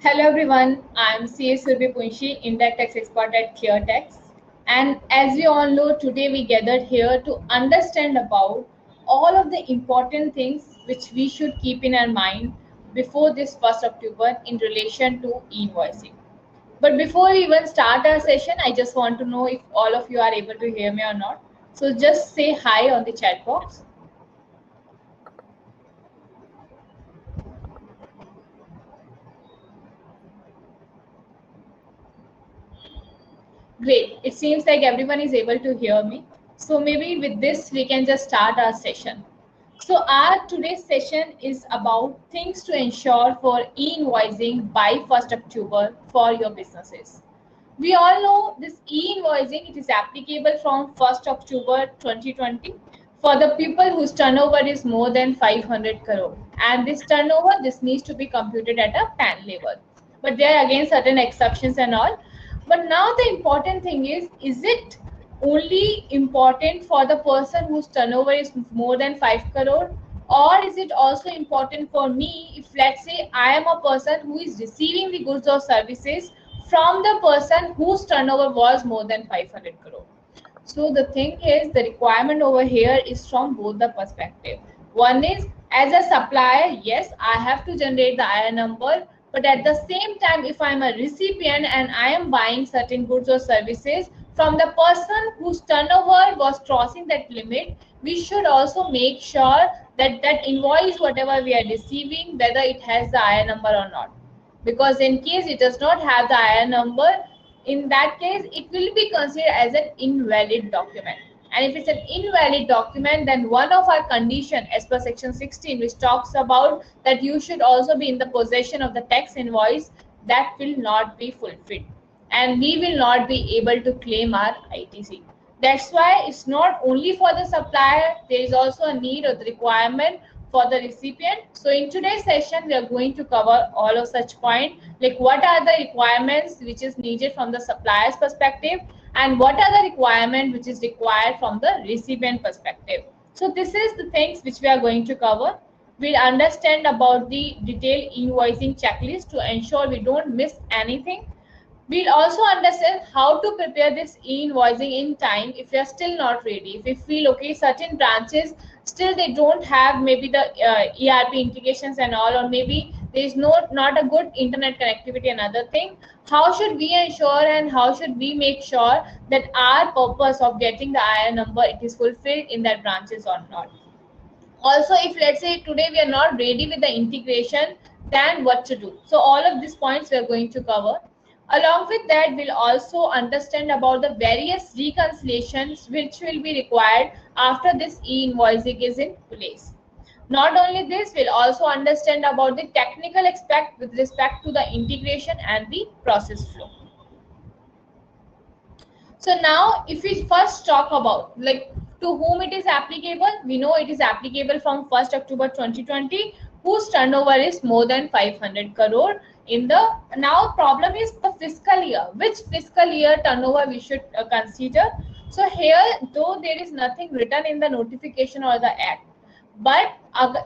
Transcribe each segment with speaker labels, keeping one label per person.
Speaker 1: Hello everyone, I'm CA Surbi Punshi, Indirect Tax Expert at ClearTax. And as we all know, today we gathered here to understand about all of the important things which we should keep in our mind before this 1st October in relation to e-invoicing. But before we even start our session, I just want to know if all of you are able to hear me or not. So just say hi on the chat box. Great. It seems like everyone is able to hear me. So maybe with this, we can just start our session. So our today's session is about things to ensure for e-invoicing by 1st October for your businesses. We all know this e-invoicing, it is applicable from 1st October 2020 for the people whose turnover is more than 500 crore. And this turnover, this needs to be computed at a PAN level. But there are again certain exceptions and all. But now the important thing is it only important for the person whose turnover is more than 5 crore, or is it also important for me if, let's say, I am a person who is receiving the goods or services from the person whose turnover was more than 500 crore? So the thing is, the requirement over here is from both the perspective. One is, as a supplier, yes, I have to generate the IR number, but at the same time, if I'm a recipient and I am buying certain goods or services from the person whose turnover was crossing that limit, we should also make sure that that invoice, whatever we are receiving, whether it has the IR number or not. Because in case it does not have the IR number, in that case it will be considered as an invalid document. And if it's an invalid document, then one of our condition as per section 16, which talks about that you should also be in the possession of the tax invoice, that will not be fulfilled and we will not be able to claim our ITC. That's why it's not only for the supplier, there is also a need or the requirement for the recipient. So in today's session, we are going to cover all of such points, like what are the requirements which is needed from the supplier's perspective, and what are the requirements which is required from the recipient perspective. So this is the things which we are going to cover. We'll understand about the detailed invoicing checklist to ensure we don't miss anything. We'll also understand how to prepare this e-invoicing in time if you're still not ready. If we feel okay, certain branches still they don't have maybe the ERP integrations and all, or maybe there is not a good internet connectivity. Another thing, how should we ensure and how should we make sure that our purpose of getting the IR number it is fulfilled in that branches or not? Also, if let's say today we are not ready with the integration, then what to do? So all of these points we are going to cover. Along with that, we'll also understand about the various reconciliations which will be required after this e-invoicing is in place. Not only this, we'll also understand about the technical aspect with respect to the integration and the process flow. So now if we first talk about like to whom it is applicable, we know it is applicable from 1st October 2020 whose turnover is more than 500 crore in the now problem is the fiscal year, which fiscal year turnover we should consider. So here though there is nothing written in the notification or the act, but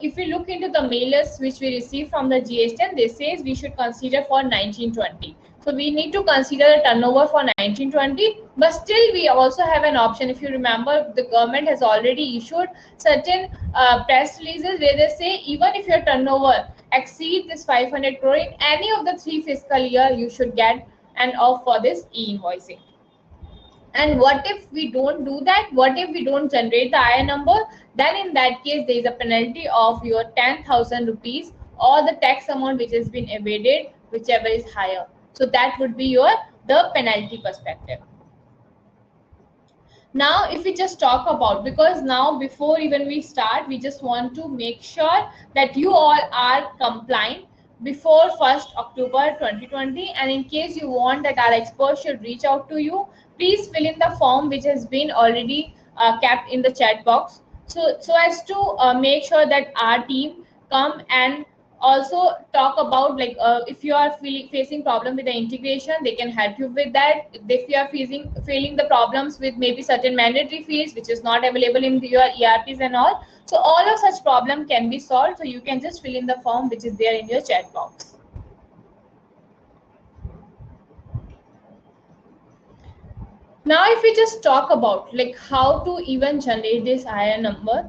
Speaker 1: if we look into the mailers which we receive from the GSTN, they says we should consider for 1920. So we need to consider the turnover for 1920, but still we also have an option. If you remember, the government has already issued certain press releases where they say even if your turnover exceeds this 500 crore in any of the 3 fiscal year, you should get an off for this e-invoicing. And what if we don't do that? What if we don't generate the IR number? Then in that case, there is a penalty of your 10,000 rupees or the tax amount which has been evaded, whichever is higher. So that would be your the penalty perspective. Now, if we just talk about, because now before even we start, we just want to make sure that you all are compliant before 1st October 2020. And in case you want that our experts should reach out to you, please fill in the form which has been already kept in the chat box. So as to make sure that our team come and also talk about like if you are facing problem with the integration, they can help you with that. If you are feeling the problems with maybe certain mandatory fields which is not available in your ERPs and all, so all of such problem can be solved. So you can just fill in the form which is there in your chat box. Now if we just talk about like how to even generate this IR number,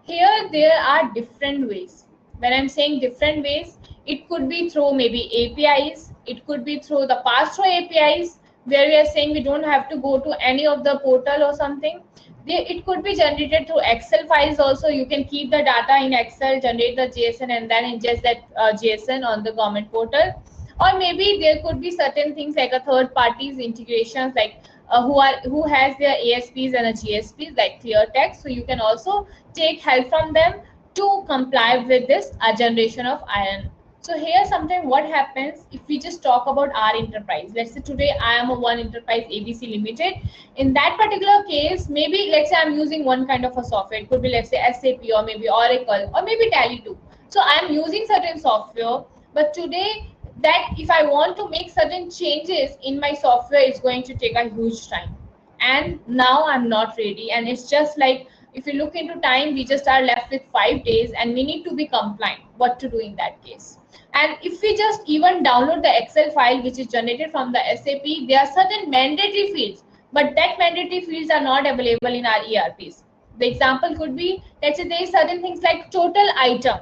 Speaker 1: here there are different ways. When I'm saying different ways, it could be through maybe APIs, it could be through the pass-through APIs, where we are saying we don't have to go to any of the portal or something. It could be generated through Excel files also. You can keep the data in Excel, generate the JSON, and then ingest that JSON on the government portal. Or maybe there could be certain things like a third parties integrations, like who has their ASPs and a GSPs like ClearTax. So you can also take help from them to comply with this generation of iron. So here sometimes what happens if we just talk about our enterprise. Let's say today I am a one enterprise ABC Limited. In that particular case, maybe let's say I'm using one kind of a software. It could be let's say SAP or maybe Oracle or maybe Tally too. So I'm using certain software, but today that if I want to make certain changes in my software, it's going to take a huge time. And now I'm not ready. And it's just like if you look into time, we just are left with 5 days and we need to be compliant. What to do in that case? And if we just even download the Excel file which is generated from the SAP, there are certain mandatory fields, but that mandatory fields are not available in our ERPs. The example could be, let's say there is certain things like total item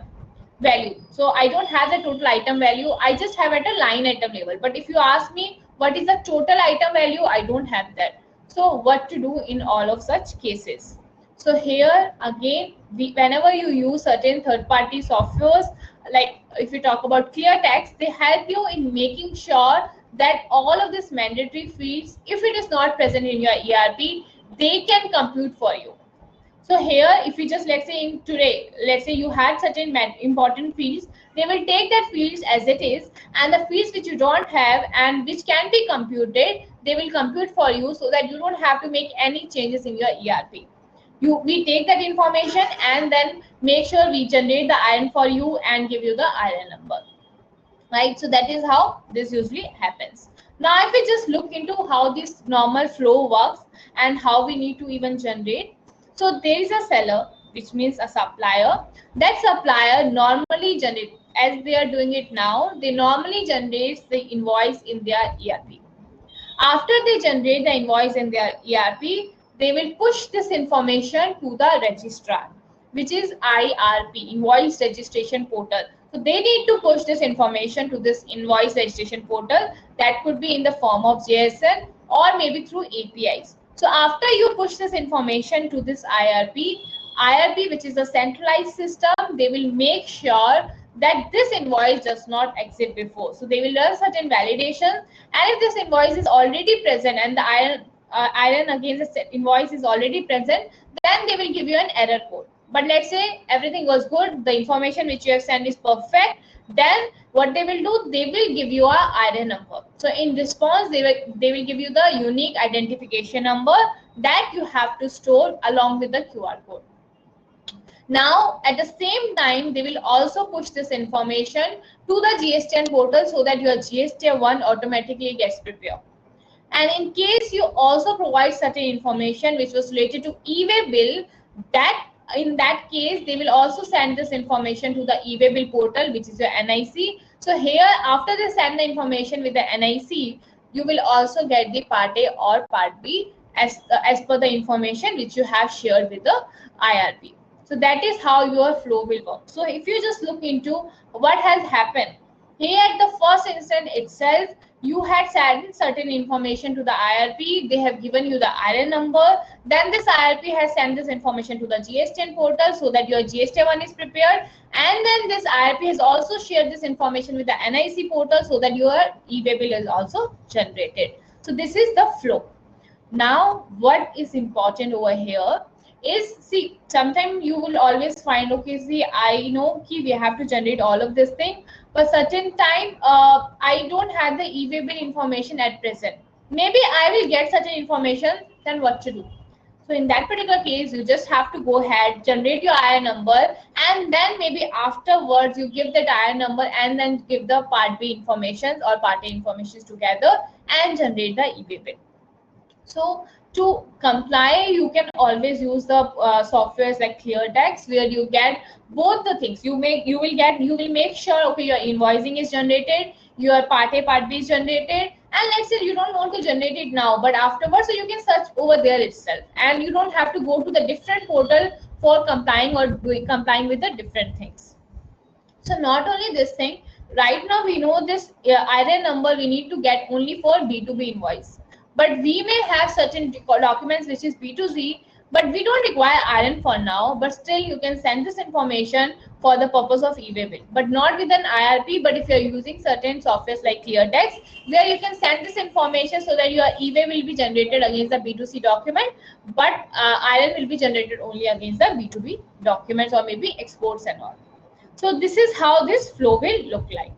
Speaker 1: value. So I don't have the total item value. I just have at a line item level. But if you ask me what is the total item value, I don't have that. So what to do in all of such cases? So here again, whenever you use certain third-party softwares, like if you talk about ClearTax, they help you in making sure that all of these mandatory fields, if it is not present in your ERP, they can compute for you. So here, if we just let's say in today, let's say you had certain important fields, they will take that fields as it is, and the fields which you don't have and which can be computed, they will compute for you so that you don't have to make any changes in your ERP. We take that information and then make sure we generate the iron for you and give you the iron number. Right? So that is how this usually happens. Now, if we just look into how this normal flow works and how we need to even generate. So there is a seller, which means a supplier. That supplier normally generates, as they are doing it now, they normally generates the invoice in their ERP. After they generate the invoice in their ERP, they will push this information to the registrar, which is IRP, Invoice Registration Portal. So they need to push this information to this invoice registration portal. That could be in the form of JSON or maybe through APIs. So after you push this information to this IRP, which is a centralized system, they will make sure that this invoice does not exist before. So they will run certain validations, and if this invoice is already present and the iron against the invoice is already present, then they will give you an error code. But let's say everything was good, the information which you have sent is perfect, then what they will do, they will give you a iron number. So in response, they will give you the unique identification number that you have to store along with the QR code. Now, at the same time, they will also push this information to the GSTN portal so that your GST1 automatically gets prepared. And in case you also provide certain information which was related to e-way bill, that in that case, they will also send this information to the e-way bill portal, which is your NIC. So here, after they send the information with the NIC, you will also get the Part A or Part B as per the information which you have shared with the IRP. So that is how your flow will work. So if you just look into what has happened, here at the first instant itself, you had sent certain information to the IRP, they have given you the IRN number, then this IRP has sent this information to the GSTN portal so that your GST1 is prepared, and then this IRP has also shared this information with the NIC portal so that your e-way bill is also generated. So this is the flow. Now, what is important over here is, see, sometimes you will always find, okay, see, I know we have to generate all of this thing, but certain time I don't have the e-way bill information at present. Maybe I will get certain information, then what to do? So in that particular case, you just have to go ahead, generate your IR number, and then maybe afterwards you give that IR number and then give the Part B information or Part A information together and generate the e-way bill. So to comply, you can always use the softwares like ClearTax, where you get both the things. You will make sure, okay, your invoicing is generated, your Part A, Part B is generated, And let's say you don't want to generate it now, but afterwards, so you can search over there itself, and you don't have to go to the different portal for complying or complying with the different things. So not only this thing, right now we know this IRN number we need to get only for B2B invoice, but we may have certain documents which is B2C, but we don't require IRN for now, but still you can send this information for the purpose of e-way bill, but not with an IRP. But if you're using certain softwares like ClearTax, where you can send this information so that your e-way will be generated against the B2C document, but IRN will be generated only against the B2B documents or maybe exports and all. So this is how this flow will look like.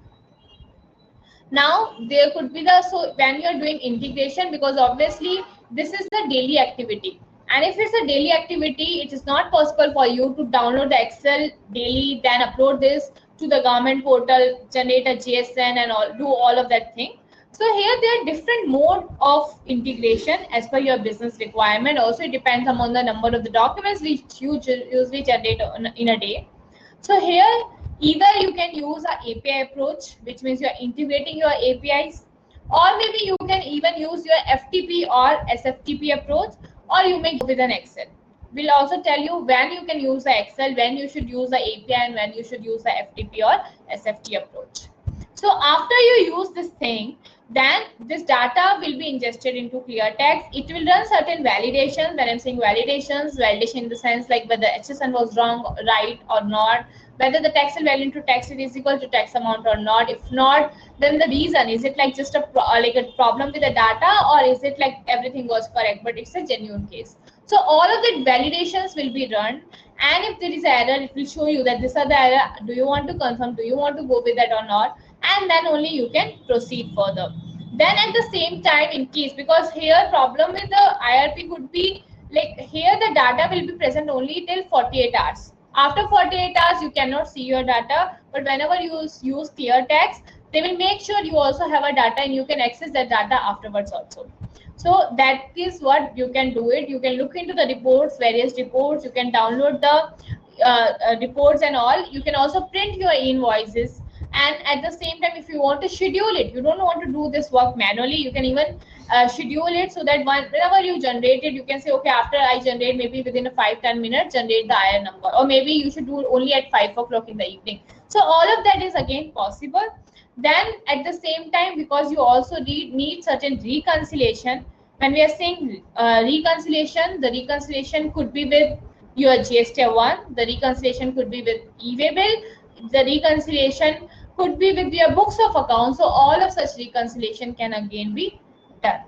Speaker 1: Now there could be the, so when you're doing integration, because obviously this is the daily activity, and if it's a daily activity, it is not possible for you to download the Excel daily, then upload this to the government portal, generate a JSN and all, do all of that thing. So here there are different mode of integration as per your business requirement. Also it depends upon the number of the documents which you usually generate in a day. So here either you can use an API approach, which means you're integrating your APIs, or maybe you can even use your FTP or SFTP approach, or you may go with an Excel. We'll also tell you when you can use the Excel, when you should use the API, and when you should use the FTP or SFT approach. So after you use this thing, then this data will be ingested into ClearTax. It will run certain validations. When I'm saying validations, validation in the sense like whether HSN was wrong, right or not, whether the taxable value into tax is equal to tax amount or not. If not, then the reason, is it like just a problem with the data, or is it like everything was correct but it's a genuine case. So all of the validations will be run, and if there is error, it will show you that this are the error. Do you want to confirm? Do you want to go with that or not? And then only you can proceed further. Then at the same time, in case, because here problem with the IRP could be like here the data will be present only till 48 hours. After 48 hours, you cannot see your data, but whenever you use ClearTax, they will make sure you also have a data and you can access that data afterwards also. So that is what you can do it. You can look into the reports, various reports. You can download the reports and all. You can also print your invoices. And at the same time, if you want to schedule it, you don't want to do this work manually, you can even schedule it so that whenever you generate it, you can say, okay, after I generate, maybe within a 5-10 minutes, generate the IR number, or maybe you should do it only at 5 o'clock in the evening. So all of that is again possible. Then at the same time, because you also need certain reconciliation. When we are saying reconciliation, the reconciliation could be with your GST1, the reconciliation could be with e-way bill, the reconciliation could be with your books of accounts. So all of such reconciliation can again be done.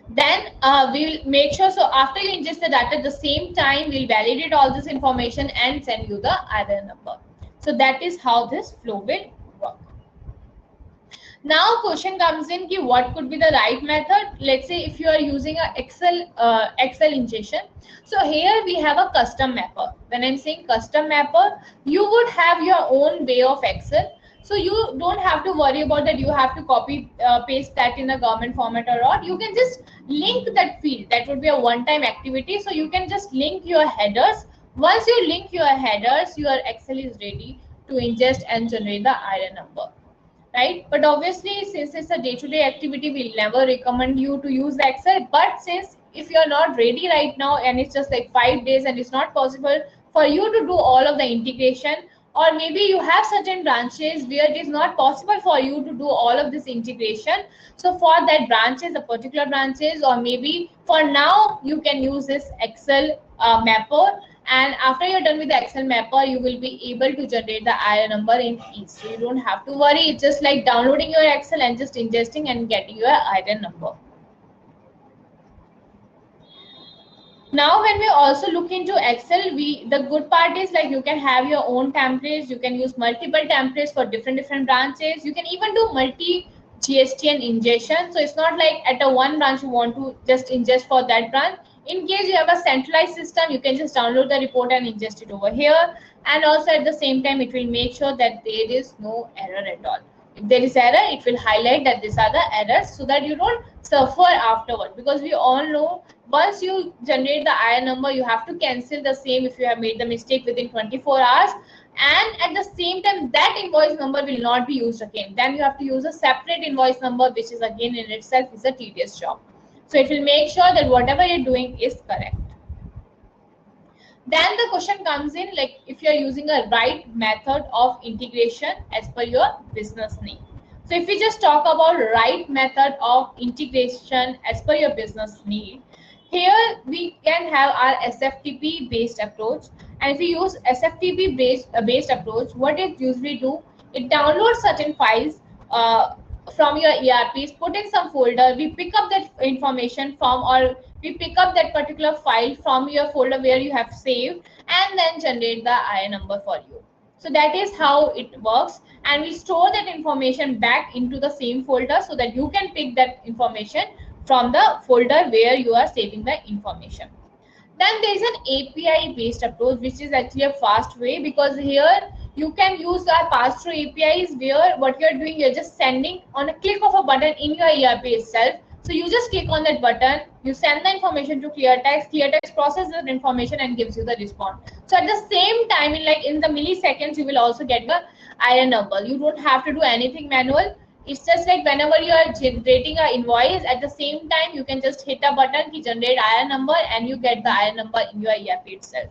Speaker 1: Then we will make sure, so after you ingest the data, at the same time we'll validate all this information and send you the IR number. So that is how this flow will work. Now question comes in ki what could be the right method. Let's say if you are using a Excel ingestion. So here we have a custom mapper. When I'm saying custom mapper, you would have your own way of Excel. So you don't have to worry about that you have to copy paste that in a government format or not. You can just link that field. That would be a one-time activity. So you can just link your headers. Once you link your headers, your Excel is ready to ingest and generate the IR number. Right, but obviously since it's a day-to-day activity, we'll never recommend you to use the Excel. But since if you're not ready right now and it's just like 5 days and it's not possible for you to do all of the integration, or maybe you have certain branches where it is not possible for you to do all of this integration, so for that branches, the particular branches, or maybe for now you can use this Excel mapper. And after you're done with the Excel mapper, you will be able to generate the IR number in ease. So you don't have to worry. It's just like downloading your Excel and just ingesting and getting your IR number. Now, when we also look into Excel, the good part is like you can have your own templates. You can use multiple templates for different branches. You can even do multi GST and ingestion. So it's not like at a one branch you want to just ingest for that branch. In case you have a centralized system, you can just download the report and ingest it over here. And also at the same time, it will make sure that there is no error at all. If there is error, it will highlight that these are the errors so that you don't suffer afterward. Because we all know once you generate the IR number, you have to cancel the same if you have made the mistake within 24 hours. and at the same time that invoice number will not be used again. Then you have to use a separate invoice number, which is again in itself is a tedious job. So it will make sure that whatever you're doing is correct. Then the question comes in, like if you're using a right method of integration as per your business need. So if we just talk about right method of integration as per your business need, here we can have our SFTP based approach. And if we use SFTP based approach, what it usually do, it downloads certain files from your ERPs, put in some folder, we pick up that information from, or we pick up that particular file from your folder where you have saved, and then generate the IN number for you. So that is how it works, and we store that information back into the same folder so that you can pick that information from the folder where you are saving the information. Then there is an API based approach, which is actually a fast way, because here you can use our pass-through APIs where what you're doing, you're just sending on a click of a button in your ERP itself. So you just click on that button, you send the information to ClearTax, ClearTax processes that information and gives you the response. So at the same time, in the milliseconds, you will also get the IN number. You don't have to do anything manual. It's just like whenever you are generating an invoice, at the same time you can just hit a button to generate IN number, and you get the IN number in your ERP itself.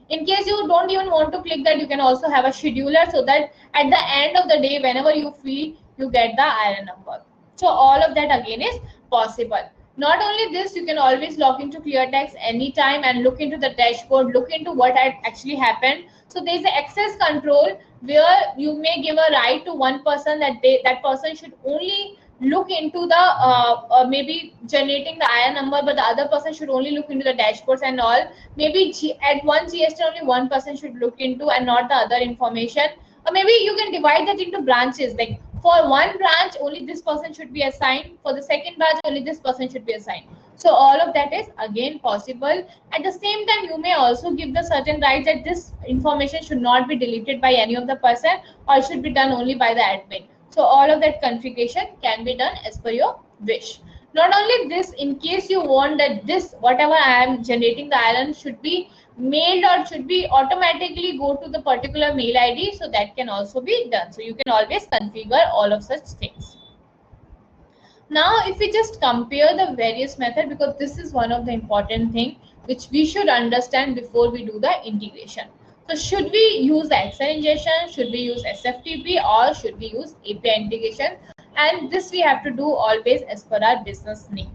Speaker 1: In case you don't even want to click that, you can also have a scheduler, so that at the end of the day, whenever you feel, you get the IN number. So all of that again is possible. Not only this, you can always log into ClearTax anytime and look into the dashboard, look into what had actually happened. So there is an access control where you may give a right to one person that that person should only look into the maybe generating the IN number, but the other person should only look into the dashboards and all. Maybe at one GST only one person should look into and not the other information. Or maybe you can divide that into branches, like for one branch only this person should be assigned, for the second branch only this person should be assigned. So all of that is again possible. At the same time, you may also give the certain rights that this information should not be deleted by any of the person, or should be done only by the admin. So all of that configuration can be done as per your wish. Not only this, in case you want that this whatever I am generating the IN should be mailed or should be automatically go to the particular mail ID, so that can also be done. So you can always configure all of such things. Now if we just compare the various methods, because this is one of the important thing which we should understand before we do the integration. So should we use the Excel ingestion, should we use SFTP, or should we use API integration? And this we have to do always as per our business need.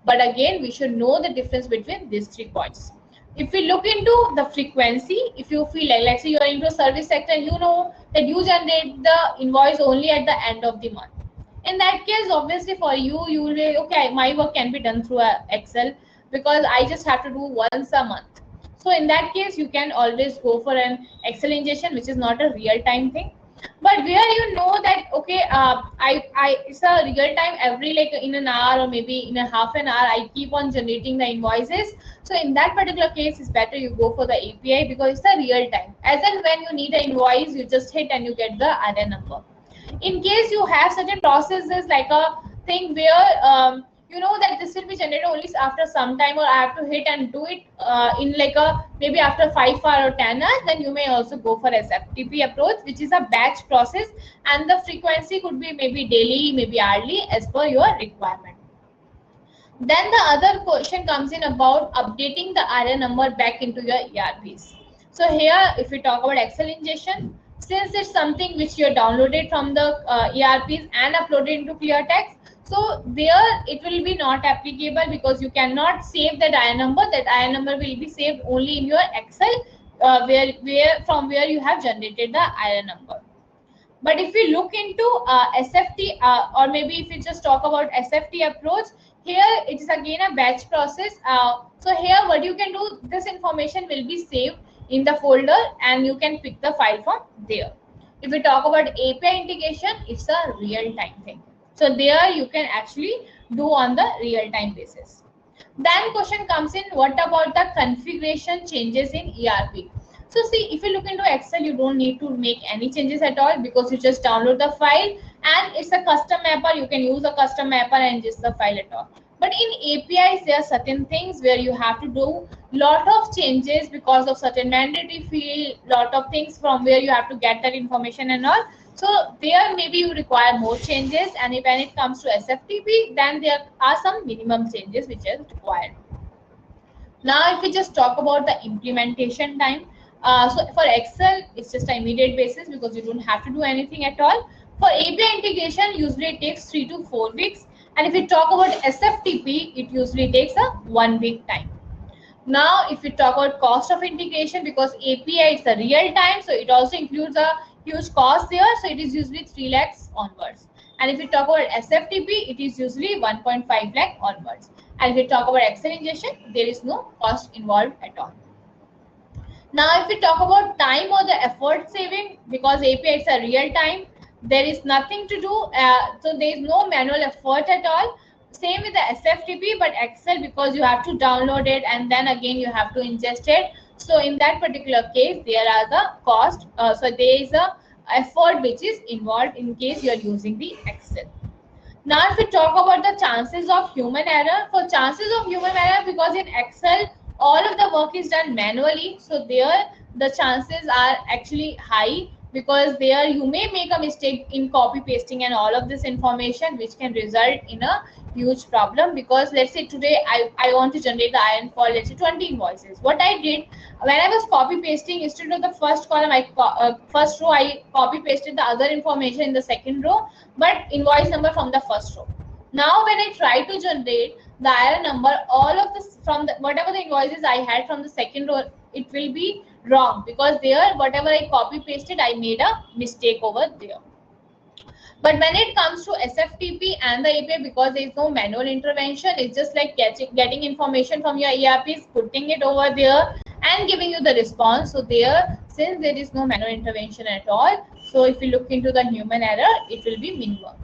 Speaker 1: But again, we should know the difference between these 3 points. If we look into the frequency, if you feel like, let's say you are into a service sector, you know that you generate the invoice only at the end of the month. In that case, obviously for you, you will be, okay, my work can be done through Excel because I just have to do once a month. So in that case, you can always go for an Excel ingestion, which is not a real-time thing. But where you know that, okay, it's a real time, every like in an hour or maybe in a half an hour, I keep on generating the invoices. So in that particular case, it's better you go for the API because it's a real time. As and when you need an invoice, you just hit and you get the IN number. In case you have certain processes like a thing where you know that this will be generated only after some time, or I have to hit and do it in like a maybe after 5 hours or 10 hours, then you may also go for SFTP approach, which is a batch process, and the frequency could be maybe daily, maybe hourly as per your requirement. Then the other question comes in about updating the IN number back into your ERPs. So here, if we talk about Excel ingestion, since it's something which you downloaded from the ERPs and uploaded into ClearTax, so there it will be not applicable because you cannot save that IN number. That IN number will be saved only in your Excel, from where you have generated the IN number. But if we look into SFT, or maybe if we just talk about SFT approach, here it is again a batch process. So here what you can do, this information will be saved in the folder and you can pick the file from there. If we talk about API integration, it's a real-time thing. So there you can actually do on the real-time basis. Then question comes in, what about the configuration changes in ERP? So see, if you look into Excel, you don't need to make any changes at all because you just download the file and it's a custom mapper. You can use a custom mapper and just the file at all. But in APIs, there are certain things where you have to do lot of changes because of certain mandatory field, lot of things from where you have to get that information and all. So there maybe you require more changes, and when it comes to SFTP, then there are some minimum changes which is required. Now, if we just talk about the implementation time, so for Excel, it's just an immediate basis because you don't have to do anything at all. For API integration, usually it takes 3 to 4 weeks. And if we talk about SFTP, it usually takes a 1 week time. Now, if we talk about cost of integration, because API is a real time, so it also includes a huge cost there. So it is usually 3 lakhs onwards. And if we talk about SFTP, it is usually 1.5 lakh onwards. And if we talk about Excel ingestion, there is no cost involved at all. Now, if we talk about time or the effort saving, because API is a real time, there is nothing to do. So there is no manual effort at all. Same with the SFTP, but Excel, because you have to download it and then again you have to ingest it. So in that particular case, there are the cost. So there is a effort which is involved in case you are using the Excel. Now, if we talk about the chances of human error, for chances of human error, because in Excel, all of the work is done manually. So there, the chances are actually high, because there you may make a mistake in copy pasting and all of this information, which can result in a huge problem. Because let's say today I want to generate the iron for, let's say, 20 invoices. What I did, when I was copy pasting, instead of the first column, first row, I copy pasted the other information in the second row, but invoice number from the first row. Now when I try to generate the iron number, all of this from the whatever the invoices I had from the second row, it will be wrong, because there whatever I copy pasted, I made a mistake over there. But when it comes to SFTP and the API, because there is no manual intervention, it's just like getting information from your ERPs, putting it over there and giving you the response. So there, since there is no manual intervention at all, so if you look into the human error, it will be minimum.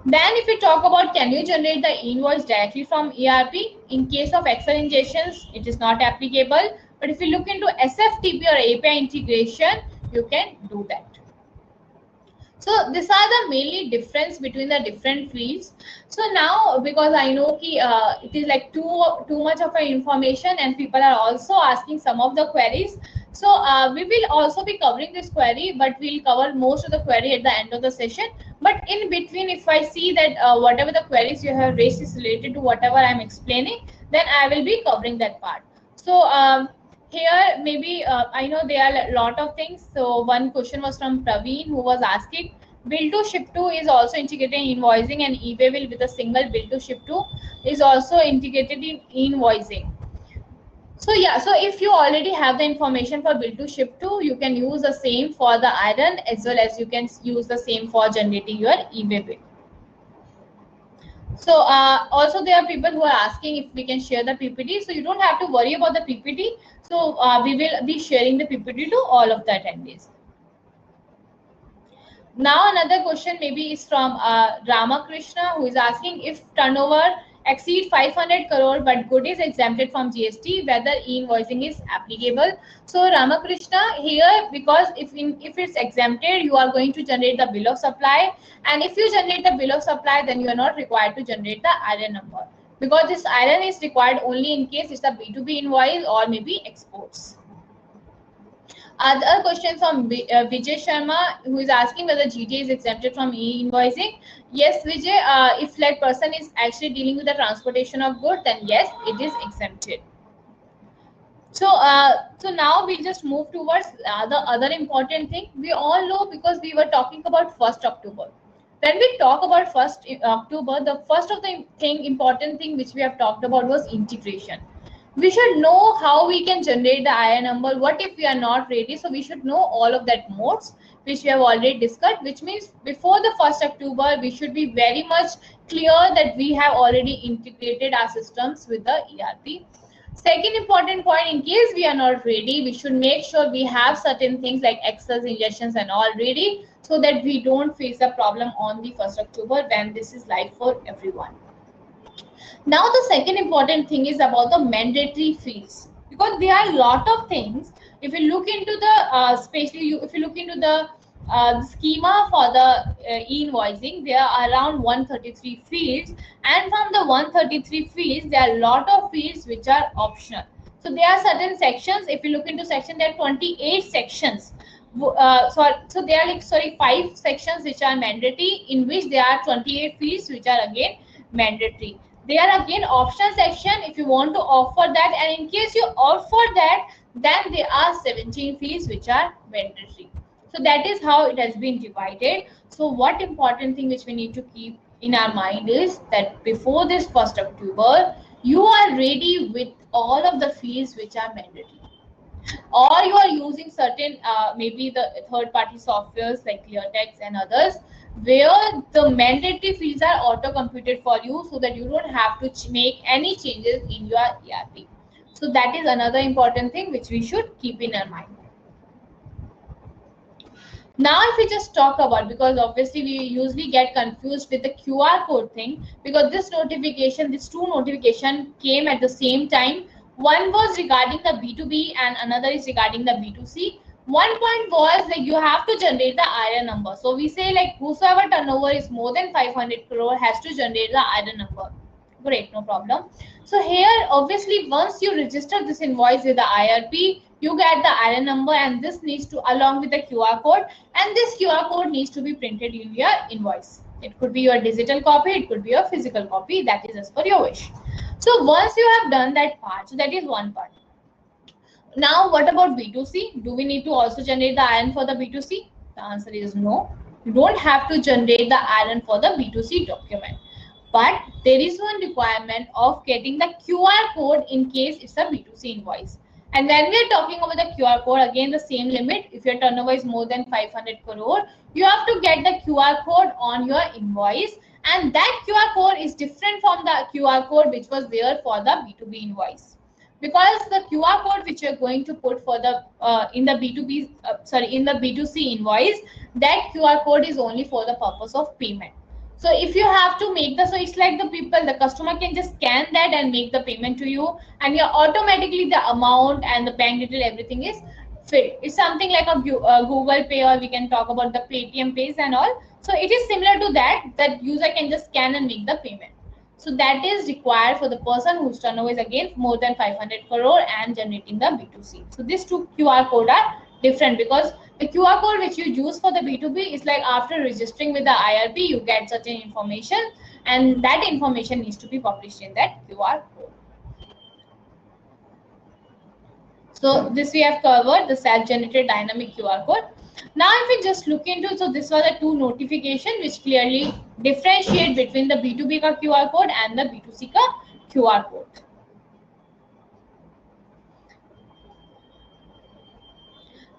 Speaker 1: Then if we talk about, can you generate the invoice directly from ERP? In case of Excel ingestions, it is not applicable. But if you look into SFTP or API integration, you can do that. So these are the mainly difference between the different fields. So now, because I know it is like too much of an information, and people are also asking some of the queries. So we will also be covering this query, but we'll cover most of the query at the end of the session. But in between, if I see that whatever the queries you have raised is related to whatever I'm explaining, then I will be covering that part. So here maybe I know there are a lot of things. So one question was from Praveen, who was asking, bill to ship to is also integrated in invoicing, and eBay will with a single bill to ship to is also integrated in invoicing. So yeah, so if you already have the information for bill to ship to, you can use the same for the iron, as well as you can use the same for generating your eBay bill. So also there are people who are asking if we can share the PPT. So you don't have to worry about the PPT. So we will be sharing the PPT to all of the attendees. Now another question maybe is from Ramakrishna, who is asking, if turnover exceed 500 crore but good is exempted from GST, whether e-invoicing is applicable. So Ramakrishna, here, because if it's exempted, you are going to generate the bill of supply, and if you generate the bill of supply, then you are not required to generate the iron number, because this iron is required only in case it's a B2B invoice or maybe exports. Other question from Vijay Sharma, who is asking whether GTA is exempted from e-invoicing. Yes, Vijay, if like person is actually dealing with the transportation of goods, then yes, it is exempted. So, so now we just move towards the other important thing. We all know, because we were talking about 1st October. When we talk about 1st October, the first of the important thing which we have talked about was integration. We should know how we can generate the IR number. What if we are not ready? So we should know all of that modes, which we have already discussed, which means before the 1st October, we should be very much clear that we have already integrated our systems with the ERP. Second important point, in case we are not ready, we should make sure we have certain things like Excel ingestions and all ready, so that we don't face a problem on the 1st October when this is live for everyone. Now the second important thing is about the mandatory fields, because there are a lot of things. If you look into the especially if you look into the schema for the e-invoicing, there are around 133 fields, and from the 133 fields, there are a lot of fields which are optional. So there are certain sections. If you look into section, there are 28 sections. So there are like 5 sections which are mandatory, in which there are 28 fields which are again mandatory. They are again optional section if you want to offer that, and in case you offer that, then there are 17 fields which are mandatory. So that is how it has been divided. So what important thing which we need to keep in our mind is that before this 1st October, you are ready with all of the fields which are mandatory, or you are using certain maybe the third party softwares like ClearTax and others, where the mandatory fields are auto computed for you, so that you don't have to make any changes in your ERP. So that is another important thing which we should keep in our mind. Now if we just talk about, because obviously we usually get confused with the QR code thing, because this notification, these two notification came at the same time. One was regarding the B2B and another is regarding the B2C. One point was like you have to generate the IRN number. So we say like whosoever turnover is more than 500 crore has to generate the IRN number. Great, no problem. So here obviously once you register this invoice with the IRP, you get the IRN number, and this needs to, along with the QR code, and this QR code needs to be printed in your invoice. It could be your digital copy, it could be your physical copy, that is as per your wish. So once you have done that part, so that is one part. Now what about B2C? Do we need to also generate the IRN for the B2C? The answer is no. You don't have to generate the IRN for the B2C document. But there is one requirement of getting the QR code in case it's a B2C invoice. And when we are talking about the QR code, again the same limit. If your turnover is more than 500 crore, you have to get the QR code on your invoice, and that QR code is different from the QR code which was there for the B2B invoice. Because the QR code which you're going to put for the in the in the B2C invoice, that QR code is only for the purpose of payment. So if you have to make so it's like the customer can just scan that and make the payment to you, and you're automatically the amount and the bank detail, everything is filled. It's something like a Google Pay, or we can talk about the Paytm Pays and all. So it is similar to that user can just scan and make the payment. So that is required for the person whose turnover is again more than 500 crore and generating the B2C. So these two QR code are different, because the QR code which you use for the B2B is like after registering with the IRP, you get certain information, and that information needs to be published in that QR code. So this we have covered, the self-generated dynamic QR code. Now if we just look into, so this was the two notification which clearly differentiate between the B2B ka QR code and the B2C ka QR code.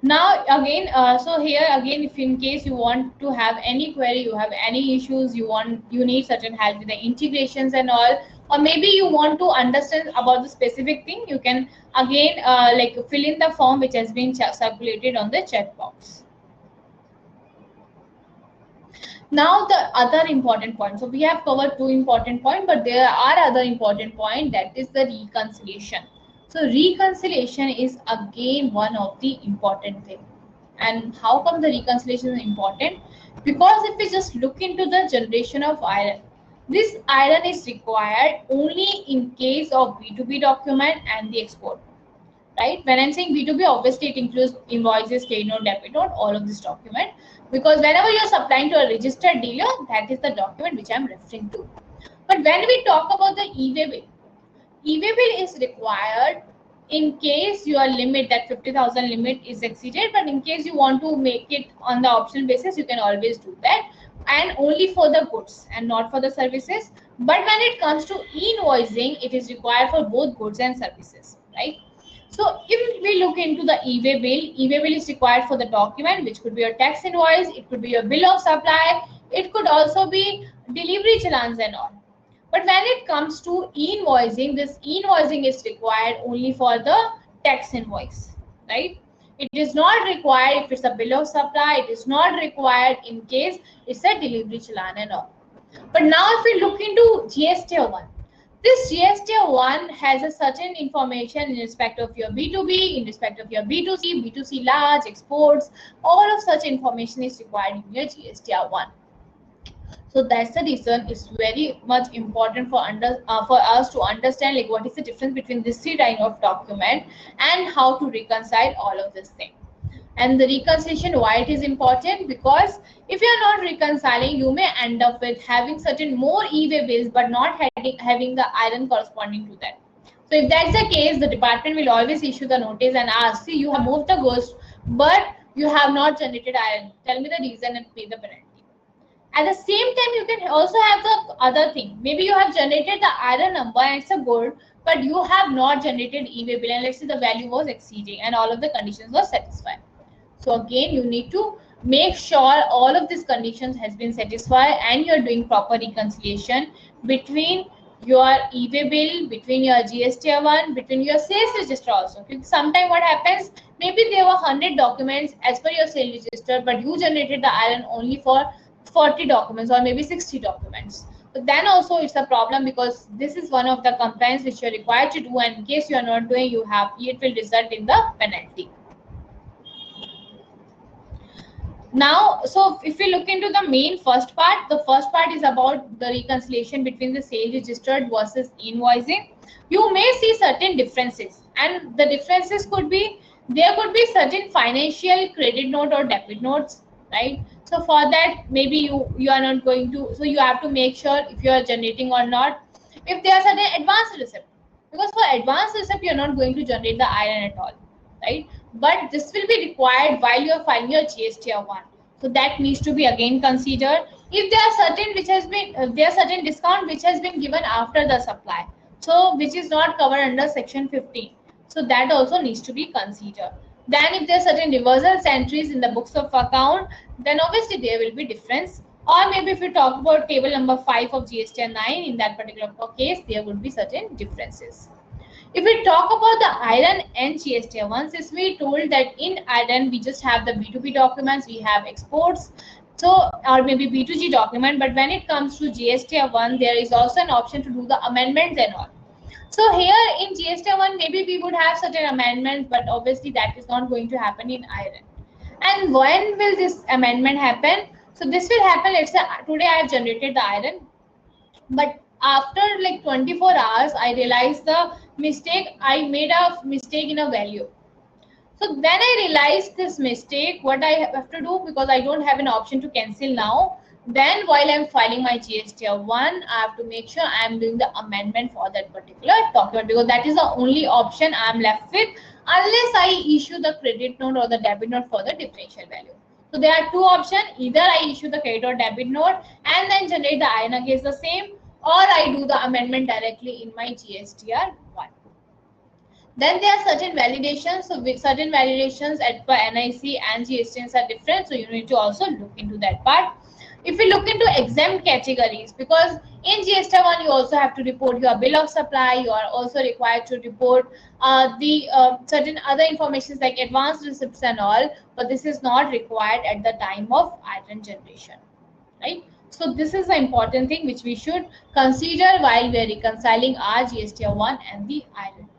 Speaker 1: Now again, so here again, if in case you want to have any query, you have any issues, you need certain help with the integrations and all, or maybe you want to understand about the specific thing, you can again like fill in the form which has been circulated on the chat box. Now the other important point. So we have covered two important points, but there are other important point, that is the reconciliation. So reconciliation is again one of the important thing. And how come the reconciliation is important? Because if we just look into the generation of IRN, this IRN is required only in case of B2B document and the export. Right? When I'm saying B2B, obviously it includes invoices, credit note, debit note, all of this document. Because whenever you're supplying to a registered dealer, that is the document which I'm referring to. But when we talk about the e-way bill, e-way bill is required in case your limit, that 50,000 limit is exceeded, but in case you want to make it on the optional basis, you can always do that, and only for the goods and not for the services. But when it comes to e-invoicing, it is required for both goods and services, right? So if we look into the e-way bill is required for the document, which could be your tax invoice, it could be your bill of supply, it could also be delivery challans and all. But when it comes to e-invoicing, this e-invoicing is required only for the tax invoice, right? It is not required if it's a bill of supply, it is not required in case it's a delivery challan and all. But now if we look into GST1, this GST1 has a certain information in respect of your B2B, in respect of your B2C, B2C large, exports, all of such information is required in your GST1. So that's the reason it's very much important for us to understand like what is the difference between these three kind of document and how to reconcile all of this thing. And the reconciliation, why it is important, because if you are not reconciling, you may end up with having certain more e-way bills but not having the iron corresponding to that. So if that's the case, the department will always issue the notice and ask, see, you have moved the goods but you have not generated iron, tell me the reason and pay the penalty. At the same time, you can also have the other thing. Maybe you have generated the iron number and it's a good, but you have not generated e-way bill, and let's say the value was exceeding and all of the conditions were satisfied. So again, you need to make sure all of these conditions has been satisfied and you're doing proper reconciliation between your e-way bill, between your GST1, between your sales register also. Because sometimes what happens, maybe there were 100 documents as per your sales register, but you generated the iron only for 40 documents or maybe 60 documents. But then also it's a problem, because this is one of the compliance which you're required to do, and in case you are not doing, it will result in the penalty. Now, so if we look into the main first part, the first part is about the reconciliation between the sales registered versus invoicing. You may see certain differences, and the differences could be, there could be certain financial credit note or debit notes, right? So for that, maybe you are not going to, so you have to make sure if you are generating or not. If there are certain advanced receipt, because for advanced receipt you are not going to generate the iron at all, right? But this will be required while you are filing your GST1. So that needs to be again considered. If there are certain which has been, there are certain discount which has been given after the supply, so which is not covered under section 15. So that also needs to be considered. Then if there are certain reversals entries in the books of account, then obviously there will be difference. Or maybe if you talk about table number 5 of GST 9, in that particular case, there would be certain differences. If we talk about the iron and GST1, since we told that in iron we just have the B2B documents, we have exports, so or maybe B2G document, but when it comes to GST1, there is also an option to do the amendments and all. So here in GST1, maybe we would have certain amendments, but obviously that is not going to happen in iron. And when will this amendment happen? So this will happen, let's say today I have generated the iron, but after like 24 hours, I realized I made a mistake in a value. So when I realized this mistake, what I have to do, because I don't have an option to cancel now, then while I'm filing my GST1, I have to make sure I'm doing the amendment for that particular document, because that is the only option I'm left with, unless I issue the credit note or the debit note for the differential value. So there are two options: either I issue the credit or debit note and then generate the iron against the same, or I do the amendment directly in my GSTR1. Then there are certain validations. So with certain validations at per NIC and GSTs are different, so you need to also look into that part. If we look into exempt categories, because in GST1 you also have to report your bill of supply, you are also required to report the certain other informations like advanced receipts and all, but this is not required at the time of iron generation, right? So this is the important thing which we should consider while we are reconciling our GST1 and the iron.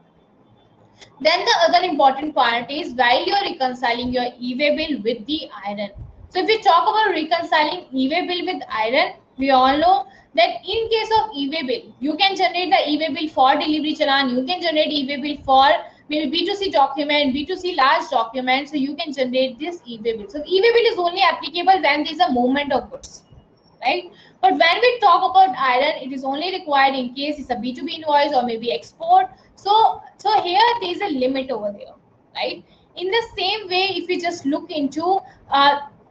Speaker 1: Then the other important part is while you are reconciling your e-way bill with the iron. So if we talk about reconciling e-way bill with iron, we all know that in case of e-way bill, you can generate the e-way bill for delivery challan, you can generate e-way bill for maybe B2C document, B2C large document, so you can generate this e-way bill. So e-way bill is only applicable when there is a movement of goods, right? But when we talk about iron, it is only required in case it's a B2B invoice or maybe export. So here there is a limit over there, right? In the same way, if we just look into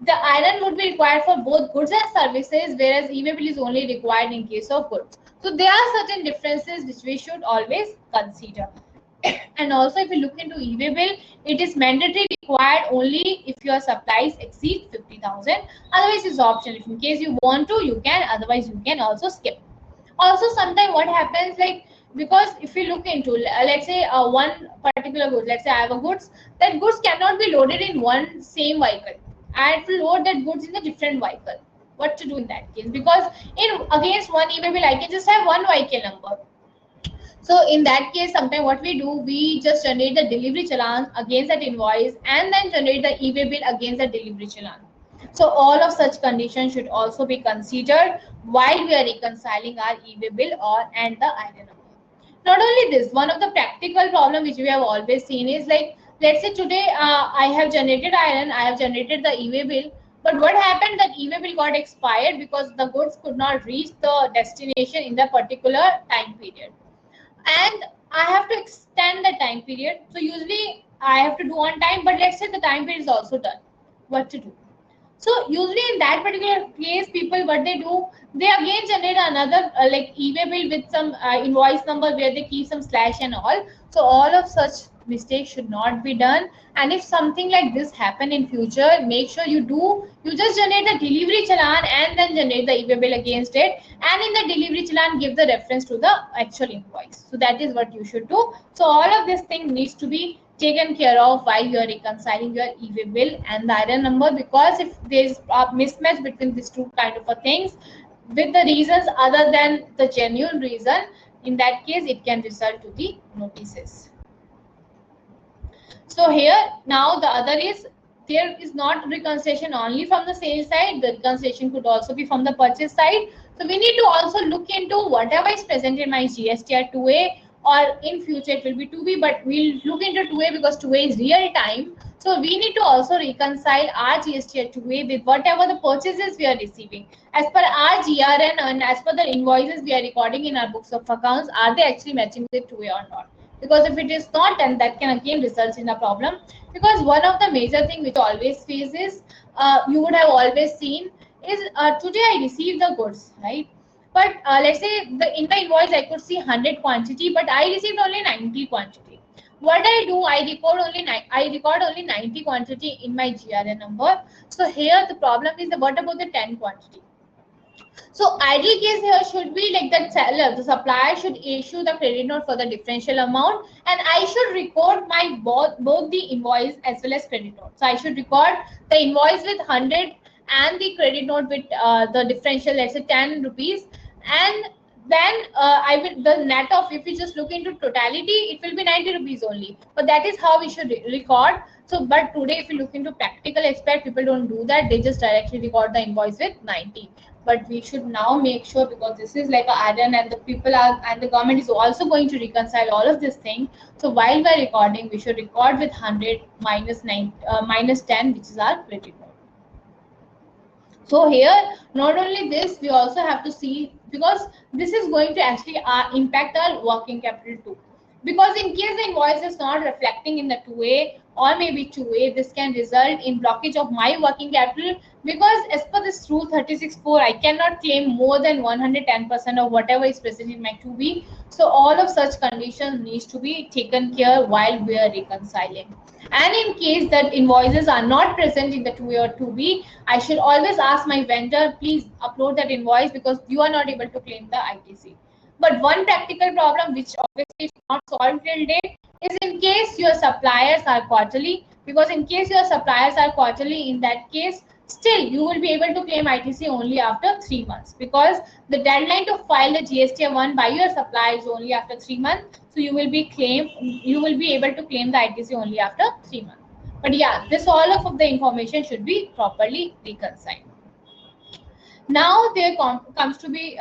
Speaker 1: the iron would be required for both goods and services, whereas e-way bill is only required in case of goods. So there are certain differences which we should always consider. And also, if you look into e-way bill, it is mandatory required only if your supplies exceed 50,000. Otherwise, it's optional. If in case you want to, you can. Otherwise, you can also skip. Also, sometimes what happens, like, because if you look into, let's say one particular good, let's say I have a goods, that goods cannot be loaded in one same vehicle. I have to load that goods in a different vehicle. What to do in that case? Because in against one e-way bill, I can just have one vehicle number. So in that case, sometimes what we do, we just generate the delivery challan against that invoice and then generate the e-way bill against the delivery challan. So all of such conditions should also be considered while we are reconciling our e-way bill or and the iron number. Not only this, one of the practical problem which we have always seen is like, let's say today I have generated iron, I have generated the e-way bill, but what happened that e-way bill got expired because the goods could not reach the destination in the particular time period, and I have to extend the time period. So usually I have to do on time, but let's say the time period is also done. What to do? So usually in that particular case, people what they do, they again generate another like e-way bill with some invoice number where they keep some slash and all. So all of such mistakes should not be done. And if something like this happen in future, make sure you just generate the delivery challan and then generate the e-way bill against it. And in the delivery challan, give the reference to the actual invoice. So that is what you should do. So all of this thing needs to be taken care of while you are reconciling your e-way bill and the iron number, because if there is a mismatch between these two kind of things with the reasons other than the genuine reason, in that case it can result to the notices. So here now the other is, there is not reconciliation only from the sales side, the reconciliation could also be from the purchase side. So we need to also look into whatever is present in my GSTR 2A, or in future it will be 2B, but we'll look into 2A because 2A is real time. So we need to also reconcile our GSTR 2A with whatever the purchases we are receiving. As per our GRN and as per the invoices we are recording in our books of accounts, are they actually matching with 2A or not? Because if it is not, then that can again result in a problem. Because one of the major thing which always faces, you would have always seen is today I received the goods, right? But let's say in the invoice I could see 100 quantity, but I received only 90 quantity. What I do, I record only 90 quantity in my GRN number. So here the problem is what about the 10 quantity? So ideal case here should be like that seller, the supplier should issue the credit note for the differential amount, and I should record my both the invoice as well as credit note. So I should record the invoice with 100 and the credit note with the differential, let's say 10 rupees, and then I will the net of, if you just look into totality, it will be 90 rupees only. But that is how we should record. So but today if you look into practical aspect, people don't do that, they just directly record the invoice with 90. But we should now make sure, because this is like a add-on and the people are and the government is also going to reconcile all of this thing. So while we're recording, we should record with 100 minus 9 minus 10, which is our credit note. So here, not only this, we also have to see, because this is going to actually impact our working capital too. Because in case the invoice is not reflecting in the 2A or maybe 2A, this can result in blockage of my working capital, because as per this rule 36.4, I cannot claim more than 110% of whatever is present in my 2B. So all of such conditions needs to be taken care while we are reconciling. And in case that invoices are not present in the 2A or 2B, I should always ask my vendor, please upload that invoice because you are not able to claim the ITC. But one practical problem which obviously is not solved till date is in case your suppliers are quarterly, because in case your suppliers are quarterly, in that case, still you will be able to claim ITC only after 3 months, because the deadline to file the GST1 by your supplier is only after 3 months. So you will be able to claim the ITC only after 3 months. But yeah, this all of the information should be properly reconciled. Now there comes to be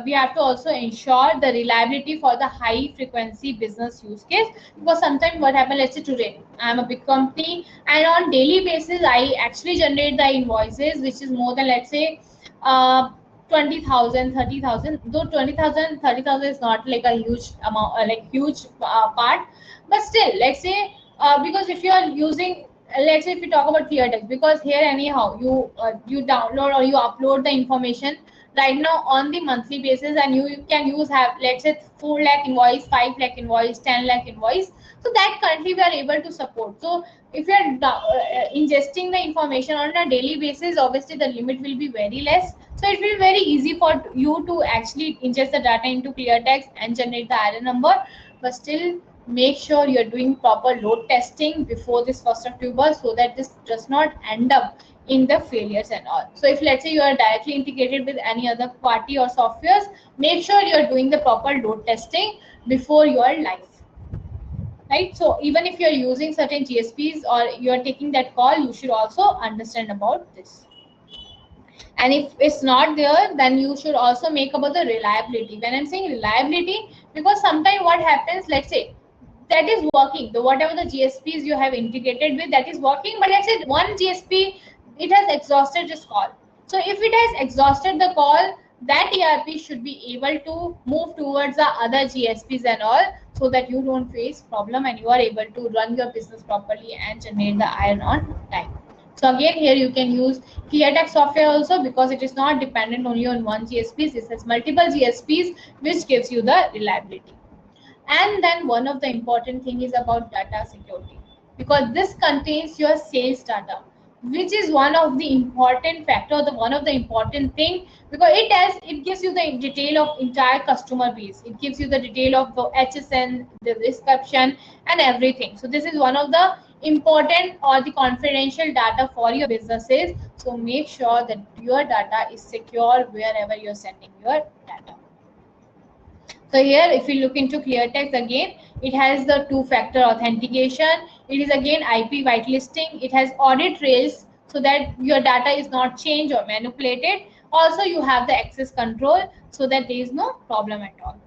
Speaker 1: we have to also ensure the reliability for the high frequency business use case, because sometimes what happens, let's say today I'm a big company and on daily basis I actually generate the invoices which is more than, let's say 20,000 30,000, though 20,000 30,000 is not like a huge amount, huge part, but still let's say because if you are using, let's say if we talk about ClearTax, because here anyhow you download or you upload the information right now on the monthly basis, and you can have, let's say 4 lakh invoice, 5 lakh invoice, 10 lakh invoice. So that currently we are able to support. So if you are ingesting the information on a daily basis, obviously the limit will be very less. So it will be very easy for you to actually ingest the data into ClearTax and generate the iron number. But still, make sure you're doing proper load testing before this 1st October, so that this does not end up in the failures and all. So if let's say you are directly integrated with any other party or softwares, make sure you're doing the proper load testing before you are live. Right? So even if you're using certain GSPs or you're taking that call, you should also understand about this. And if it's not there, then you should also make about the reliability. When I'm saying reliability, because sometimes what happens, let's say that is working, the whatever the GSPs you have integrated with, that is working, but let's say one GSP, it has exhausted this call. So if it has exhausted the call, that ERP should be able to move towards the other GSPs and all, so that you don't face problem and you are able to run your business properly and generate the iron on time. So again, here you can use ClearTax software also, because it is not dependent only on one GSP. This has multiple GSPs, which gives you the reliability. And then one of the important thing is about data security, because this contains your sales data, which is one of the important factor, the one of the important thing, because it gives you the detail of entire customer base. It gives you the detail of the HSN, the description, and everything. So this is one of the important or the confidential data for your businesses. So make sure that your data is secure wherever you're sending your data. So here, if you look into ClearTax again, it has the two-factor authentication. It is again IP whitelisting. It has audit trails so that your data is not changed or manipulated. Also, you have the access control so that there is no problem at all.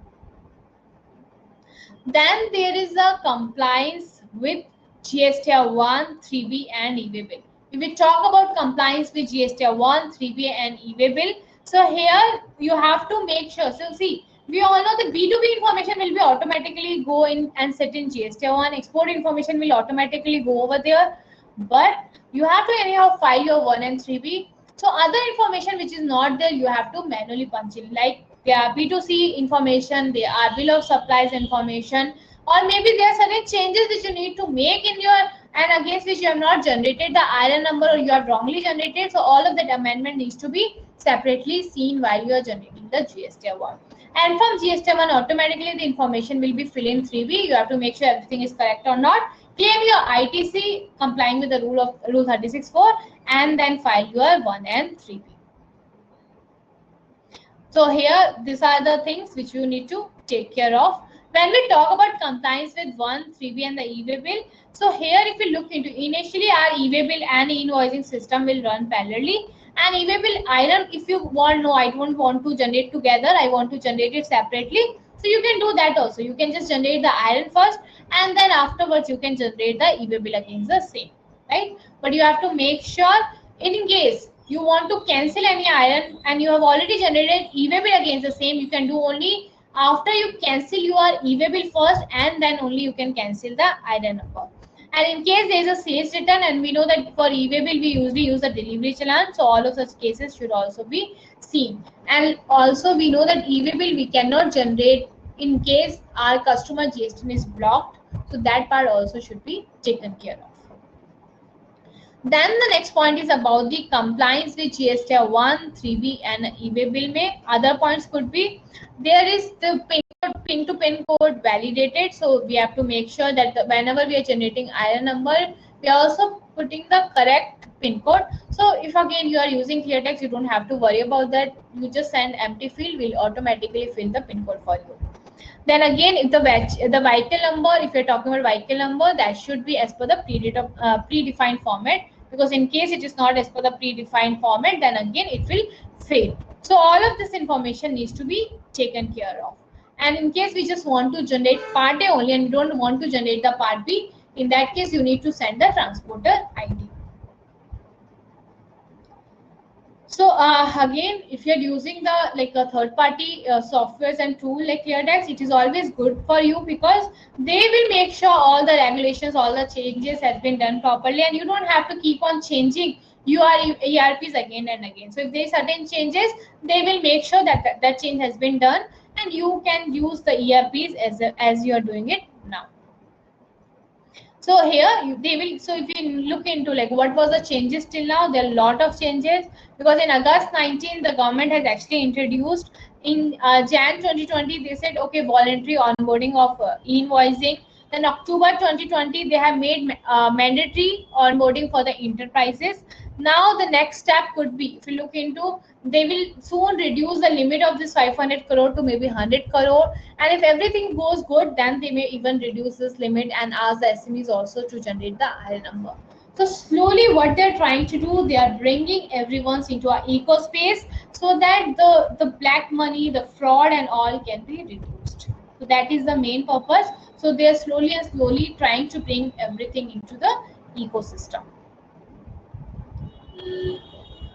Speaker 1: Then there is a compliance with GSTR 1, 3B and e-way bill. If we talk about compliance with GSTR 1, 3B and e-way bill, so here you have to make sure. So see, we all know the B2B information will be automatically go in and set in GSTR 1. Export information will automatically go over there. But you have to anyhow file your 1 and 3B. So other information which is not there, you have to manually punch in. Like there are B2C information, there are bill of supplies information, or maybe there are certain changes which you need to make in your, and against which you have not generated the IRN number or you have wrongly generated. So all of that amendment needs to be separately seen while you are generating the GSTR 1. And from GSTR 1, automatically the information will be filled in 3B. You have to make sure everything is correct or not. Claim your ITC complying with the rule 36.4, and then file your 1 and 3B. So here, these are the things which you need to take care of. When we talk about compliance with 1, 3B and the e-way bill, so here if you look into, initially our e-way bill and e-invoicing system will run parallelly. And e-way bill item, if you want, no, I don't want to generate together, I want to generate it separately. So you can do that also. You can just generate the iron first, and then afterwards you can generate the e-way bill against the same, right? But you have to make sure, in case you want to cancel any iron and you have already generated e-way bill against the same, you can do only after you cancel your e-way bill first, and then only you can cancel the iron number. And in case there is a sales return, and we know that for e-way bill we usually use the delivery challan, so all of such cases should also be seen. And also we know that e-way bill we cannot generate in case our customer GST is blocked, so that part also should be taken care of. Then the next point is about the compliance with GSTR 1, 3B and e-way bill. Mein other points could be, there is the pin to pin code validated. So we have to make sure that whenever we are generating IRN number, we are also putting the correct pin code. So if again you are using ClearTax, you don't have to worry about that. You just send empty field, will automatically fill the pin code for you. Then again, if the vehicle number, if you're talking about vehicle number, that should be as per the predefined format, because in case it is not as per the predefined format, then again it will fail. So all of this information needs to be taken care of. And in case we just want to generate part A only and we don't want to generate the part B, in that case you need to send the transporter ID. So again, if you're using the a third-party softwares and tool like ClearTax, it is always good for you, because they will make sure all the regulations, all the changes has been done properly, and you don't have to keep on changing your ERPs again and again. So if there are certain changes, they will make sure that that change has been done, and you can use the ERPs as you are doing it now. So here they will, so if you look into what was the changes till now, there are a lot of changes, because in August 19 the government has actually introduced, in Jan 2020 they said okay, voluntary onboarding of e-invoicing. Then October 2020 they have made mandatory onboarding for the enterprises. Now the next step could be, if you look into, they will soon reduce the limit of this 500 crore to maybe 100 crore, and if everything goes good, then they may even reduce this limit and ask the SMEs also to generate the IRN number. So slowly what they're trying to do, they are bringing everyone into our eco space so that the black money, the fraud and all can be reduced. So that is the main purpose. So they are slowly and slowly trying to bring everything into the ecosystem.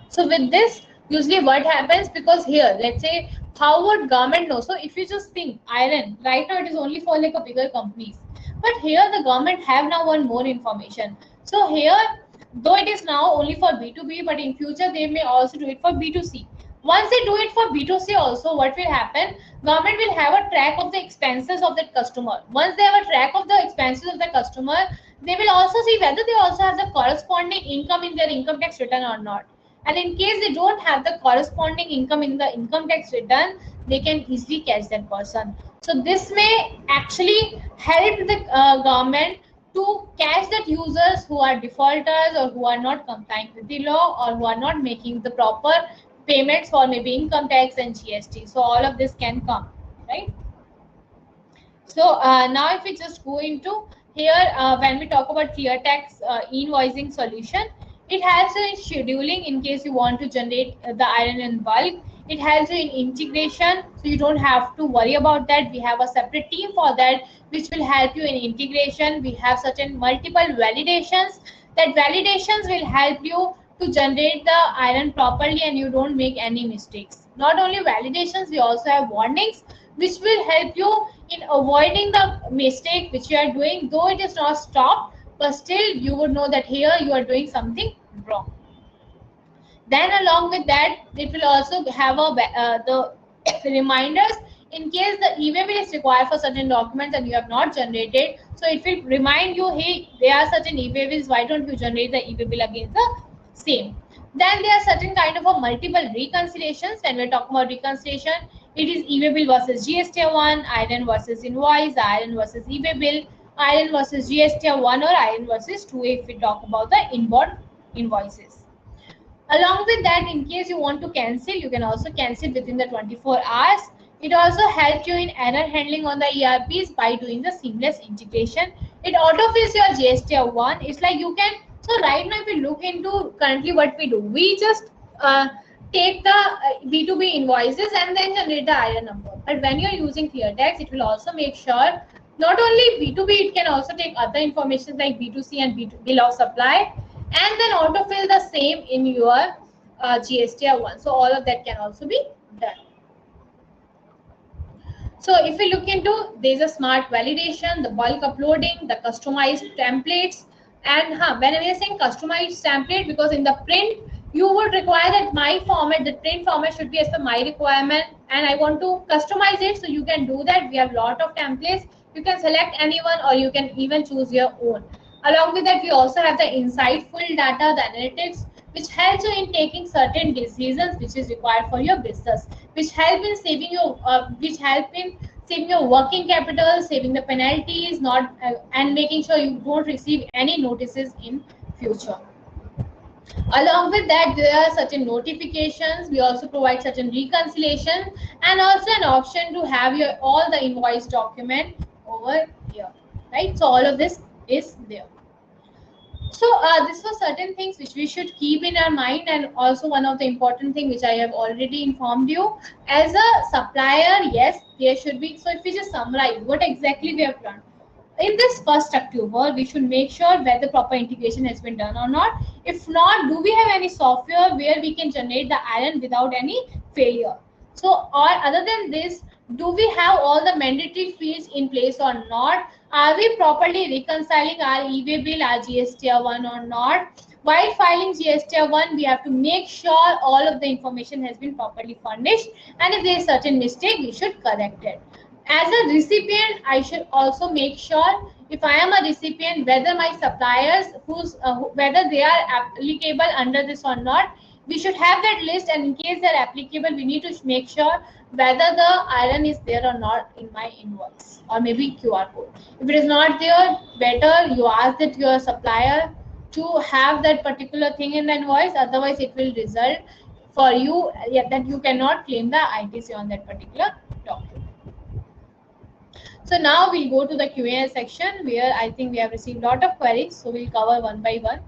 Speaker 1: So with this, usually what happens, because here, let's say, how would government know? So if you just think iron, right now it is only for like a bigger companies. But here the government have now one more information. So here, though it is now only for B2B, but in future they may also do it for B2C. Once they do it for B2C also, what will happen? Government will have a track of the expenses of that customer. Once they have a track of the expenses of the customer, they will also see whether they also have the corresponding income in their income tax return or not. And in case they don't have the corresponding income in the income tax return, they can easily catch that person. So this may actually help the government to catch that users who are defaulters or who are not complying with the law or who are not making the proper payments for maybe income tax and GST. So all of this can come, right? So now if we just go into here, when we talk about ClearTax e-invoicing solution, it helps you in scheduling in case you want to generate the iron in bulk. It helps you in integration, so you don't have to worry about that. We have a separate team for that, which will help you in integration. We have certain multiple validations. That validations will help you to generate the iron properly and you don't make any mistakes. Not only validations, we also have warnings which will help you in avoiding the mistake which you are doing, though it is not stopped, but still you would know that here you are doing something wrong. Then along with that, it will also have the reminders in case the e-way bill is required for certain documents and you have not generated. So it will remind you, hey, there are certain e-way bills, why don't you generate the e-way bill against the same. Then there are certain kind of a multiple reconciliations. When we're talking about reconciliation, it is e-way bill versus GST1, iron versus invoice, iron versus e-way bill, iron versus GST1 or iron versus 2 if we talk about the inbound invoices. Along with that, in case you want to cancel, you can also cancel within the 24 hours. It also helps you in error handling on the ERPs by doing the seamless integration. It autofills your GST1. It's like you can, so right now if we look into currently what we do, we just take the B2B invoices and then generate the IRN number. But when you're using ClearTax, it will also make sure not only B2B, it can also take other information like B2C and B2 bill of supply and then autofill the same in your GSTR1. So all of that can also be done. So if we look into, there's a smart validation, the bulk uploading, the customized templates, and when we are saying customized template, because in the print you would require that my format, the print format should be as per my requirement, and I want to customize it, so you can do that. We have a lot of templates. You can select anyone or you can even choose your own. Along with that, we also have the insightful data, the analytics, which helps you in taking certain decisions which is required for your business, which help in saving your working capital, saving the penalties, not and making sure you don't receive any notices in future. Along with that, there are certain notifications. We also provide certain reconciliation and also an option to have your all the invoice document over here, right? So all of this is there. So this was certain things which we should keep in our mind, and also one of the important thing which I have already informed you as a supplier. Yes, there should be. So if we just summarize what exactly we have done in this 1st October, we should make sure whether proper integration has been done or not. If not, do we have any software where we can generate the iron without any failure? So, or other than this, do we have all the mandatory fields in place or not? Are we properly reconciling our e-way bill, our GSTR1 or not? While filing GSTR1, we have to make sure all of the information has been properly furnished, and if there is certain mistake, we should correct it. As a recipient, I should also make sure if I am a recipient, whether my suppliers, whether they are applicable under this or not. We should have that list, and in case they're applicable, we need to make sure whether the iron is there or not in my invoice or maybe QR code. If it is not there, better you ask that your supplier to have that particular thing in the invoice. Otherwise, it will result for you that you cannot claim the ITC on that particular document. So now we'll go to the Q&A section where I think we have received a lot of queries. So we'll cover one by one.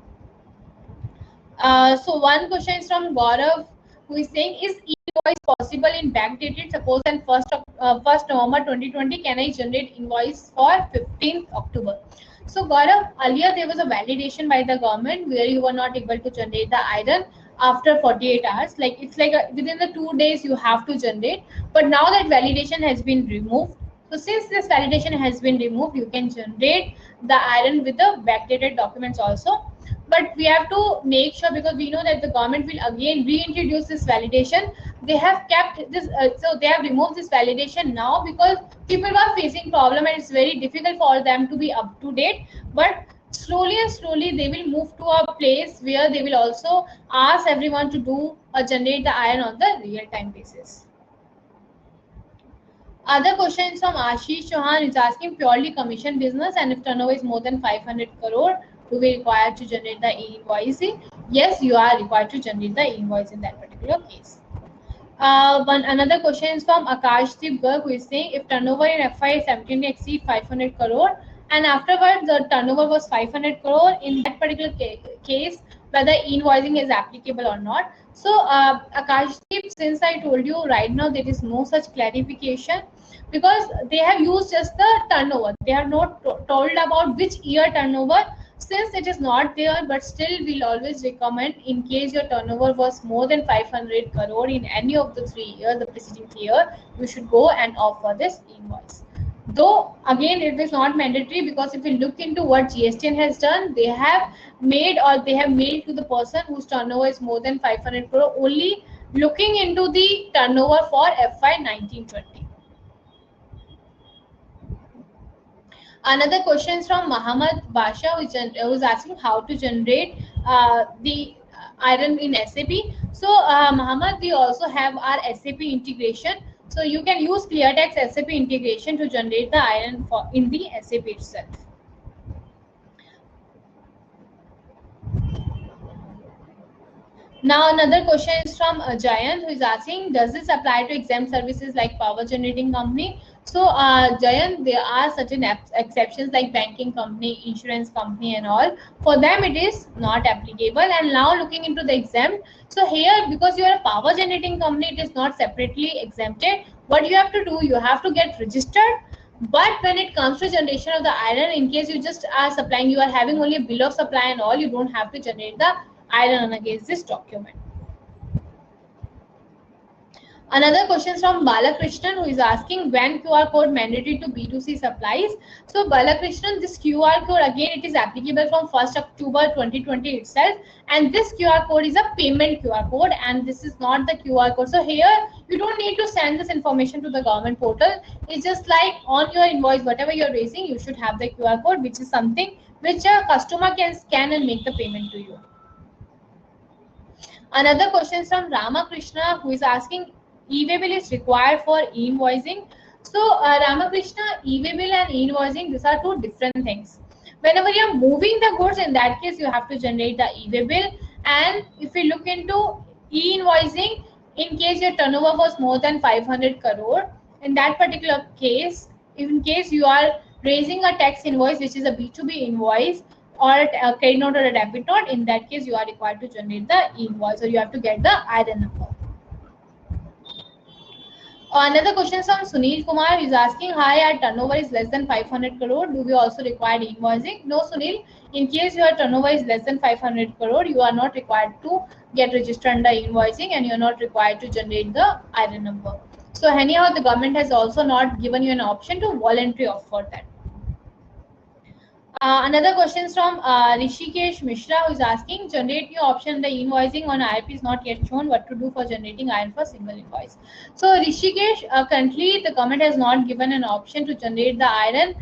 Speaker 1: So one question is from Gaurav, who is saying, is e-invoice possible in backdated? Suppose on 1st November 2020, can I generate invoice for 15th October? So Gaurav, earlier there was a validation by the government where you were not able to generate the iron after 48 hours. Like it's like within the 2 days you have to generate. But now that validation has been removed. So since this validation has been removed, you can generate the iron with the backdated documents also. But we have to make sure, because we know that the government will again reintroduce this validation. They have kept this, so they have removed this validation now because people are facing problem and it's very difficult for them to be up to date. But slowly and slowly they will move to a place where they will also ask everyone to do generate the iron on the real time basis. Other questions from Ashish Chauhan is asking, purely commission business, and if turnover is more than 500 crore, do we require to generate the e-invoicing? Yes, you are required to generate the e-invoice in that particular case. Another question is from Akashdeep Garg, who is saying, if turnover in FY 17 exceed 500 crore and afterwards the turnover was 500 crore, in that particular case, whether invoicing is applicable or not. So Akashdeep, since I told you right now there is no such clarification, because they have used just the turnover. They have not told about which year turnover. Since it is not there, but still we'll always recommend, in case your turnover was more than 500 crore in any of the 3 years, the preceding year, you should go and opt for this invoice. Though again it is not mandatory, because if you look into what GSTN has done, they have made, or they have mailed to the person whose turnover is more than 500 crore, only looking into the turnover for FY 1920. Another question is from Muhammad Basha, who is asking how to generate the iron in SAP. So Muhammad, we also have our SAP integration. So you can use ClearTax SAP integration to generate the iron for in the SAP itself. Now another question is from Jayant, who is asking, does this apply to exempt services like power generating company? So Jayant, there are certain exceptions like banking company, insurance company and all. For them it is not applicable. And now looking into the exempt. So here, because you are a power generating company, it is not separately exempted. What you have to do, you have to get registered. But when it comes to generation of the iron, in case you just are supplying, you are having only a bill of supply and all, you don't have to generate the iron against this document. Another question from Balakrishnan, who is asking, when QR code mandatory to B2C supplies? So Balakrishnan, this QR code again, it is applicable from 1st October 2020 itself, and this QR code is a payment QR code, and this is not the QR code. So here you don't need to send this information to the government portal. It's just like on your invoice, whatever you're raising, you should have the QR code, which is something which a customer can scan and make the payment to you. Another question is from Ramakrishna, who is asking, e-way bill is required for e-invoicing. So Ramakrishna, e-way bill and e-invoicing, these are two different things. Whenever you are moving the goods, in that case you have to generate the e-way bill. And if we look into e-invoicing, in case your turnover was more than 500 crore, in that particular case, in case you are raising a tax invoice, which is a B2B invoice, or a credit note or a debit note, in that case you are required to generate the invoice, or you have to get the item number. Another question from Sunil Kumar is asking, hi, our turnover is less than 500 crore, do we also require invoicing? No, Sunil, in case your turnover is less than 500 crore, you are not required to get registered under invoicing, and you are not required to generate the item number. So anyhow, the government has also not given you an option to voluntarily offer that. Another question is from Rishikesh Mishra, who is asking, generate new option, the invoicing on IRP is not yet shown, what to do for generating iron for single invoice. So Rishikesh, currently the government has not given an option to generate the iron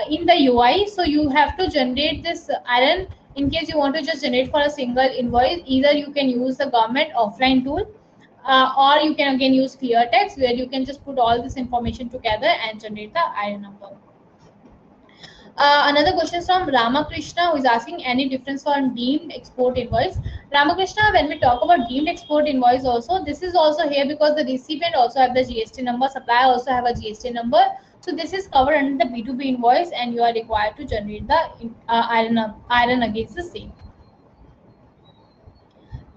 Speaker 1: in the UI. So you have to generate this iron. In case you want to just generate for a single invoice, either you can use the government offline tool, or you can again use ClearTax, where you can just put all this information together and generate the iron number. Another question is from Ramakrishna, who is asking, any difference for deemed export invoice? Ramakrishna, when we talk about deemed export invoice also, this is also here because the recipient also have the GST number, supplier also have a GST number. So this is covered under the B2B invoice, and you are required to generate the iron against the same.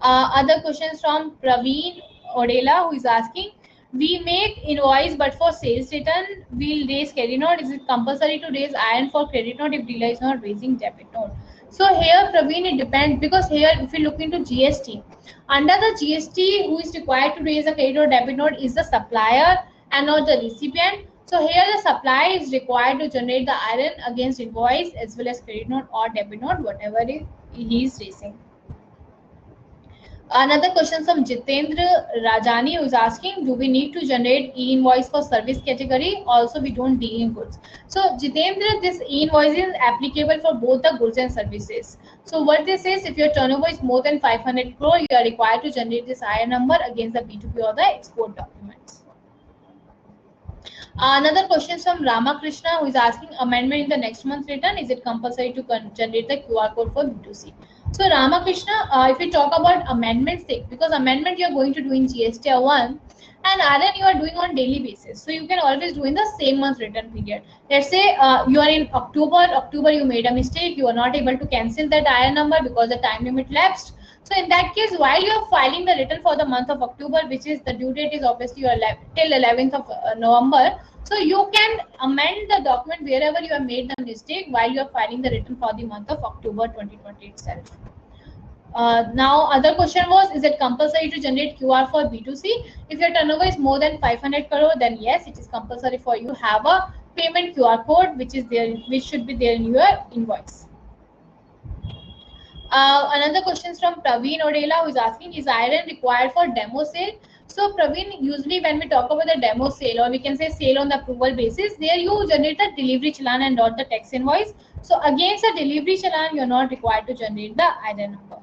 Speaker 1: Other questions from Praveen Odela, who is asking, we make invoice but for sales return we'll raise credit note. Is it compulsory to raise IN for credit note if dealer is not raising debit note? So here, Praveen, it depends, because here if you look into GST, under the GST, who is required to raise a credit or debit note is the supplier and not the recipient. So here the supplier is required to generate the IN against invoice as well as credit note or debit note, whatever he is raising. Another question from Jitendra Rajani, who is asking, do we need to generate e-invoice for service category? Also, we don't deal in goods. So Jitendra, this e-invoice is applicable for both the goods and services. So what this is, if your turnover is more than 500 crore, you are required to generate this IN number against the B2B or the export documents. Another question from Ramakrishna, who is asking, amendment in the next month's return, is it compulsory to generate the QR code for B2C? So Ramakrishna, if we talk about amendments, because amendment you are going to do in GST 1 and RN you are doing on daily basis. So you can always do in the same month return period. Let's say you are in October you made a mistake, you are not able to cancel that IN number because the time limit lapsed. So in that case, while you are filing the return for the month of October, which is the due date is obviously your till 11th of November, so you can amend the document wherever you have made the mistake while you are filing the return for the month of October 2020 itself. Now, other question was, is it compulsory to generate QR for B2C? If your turnover is more than 500 crore, then yes, it is compulsory for you to have a payment QR code, which is there, which should be there in your invoice. Another question is from Praveen Odela, who is asking, is IRN required for demo sale? So Praveen, usually when we talk about the demo sale, or we can say sale on the approval basis, there you generate the delivery challan and not the tax invoice. So against the delivery challan, you are not required to generate the IRN number.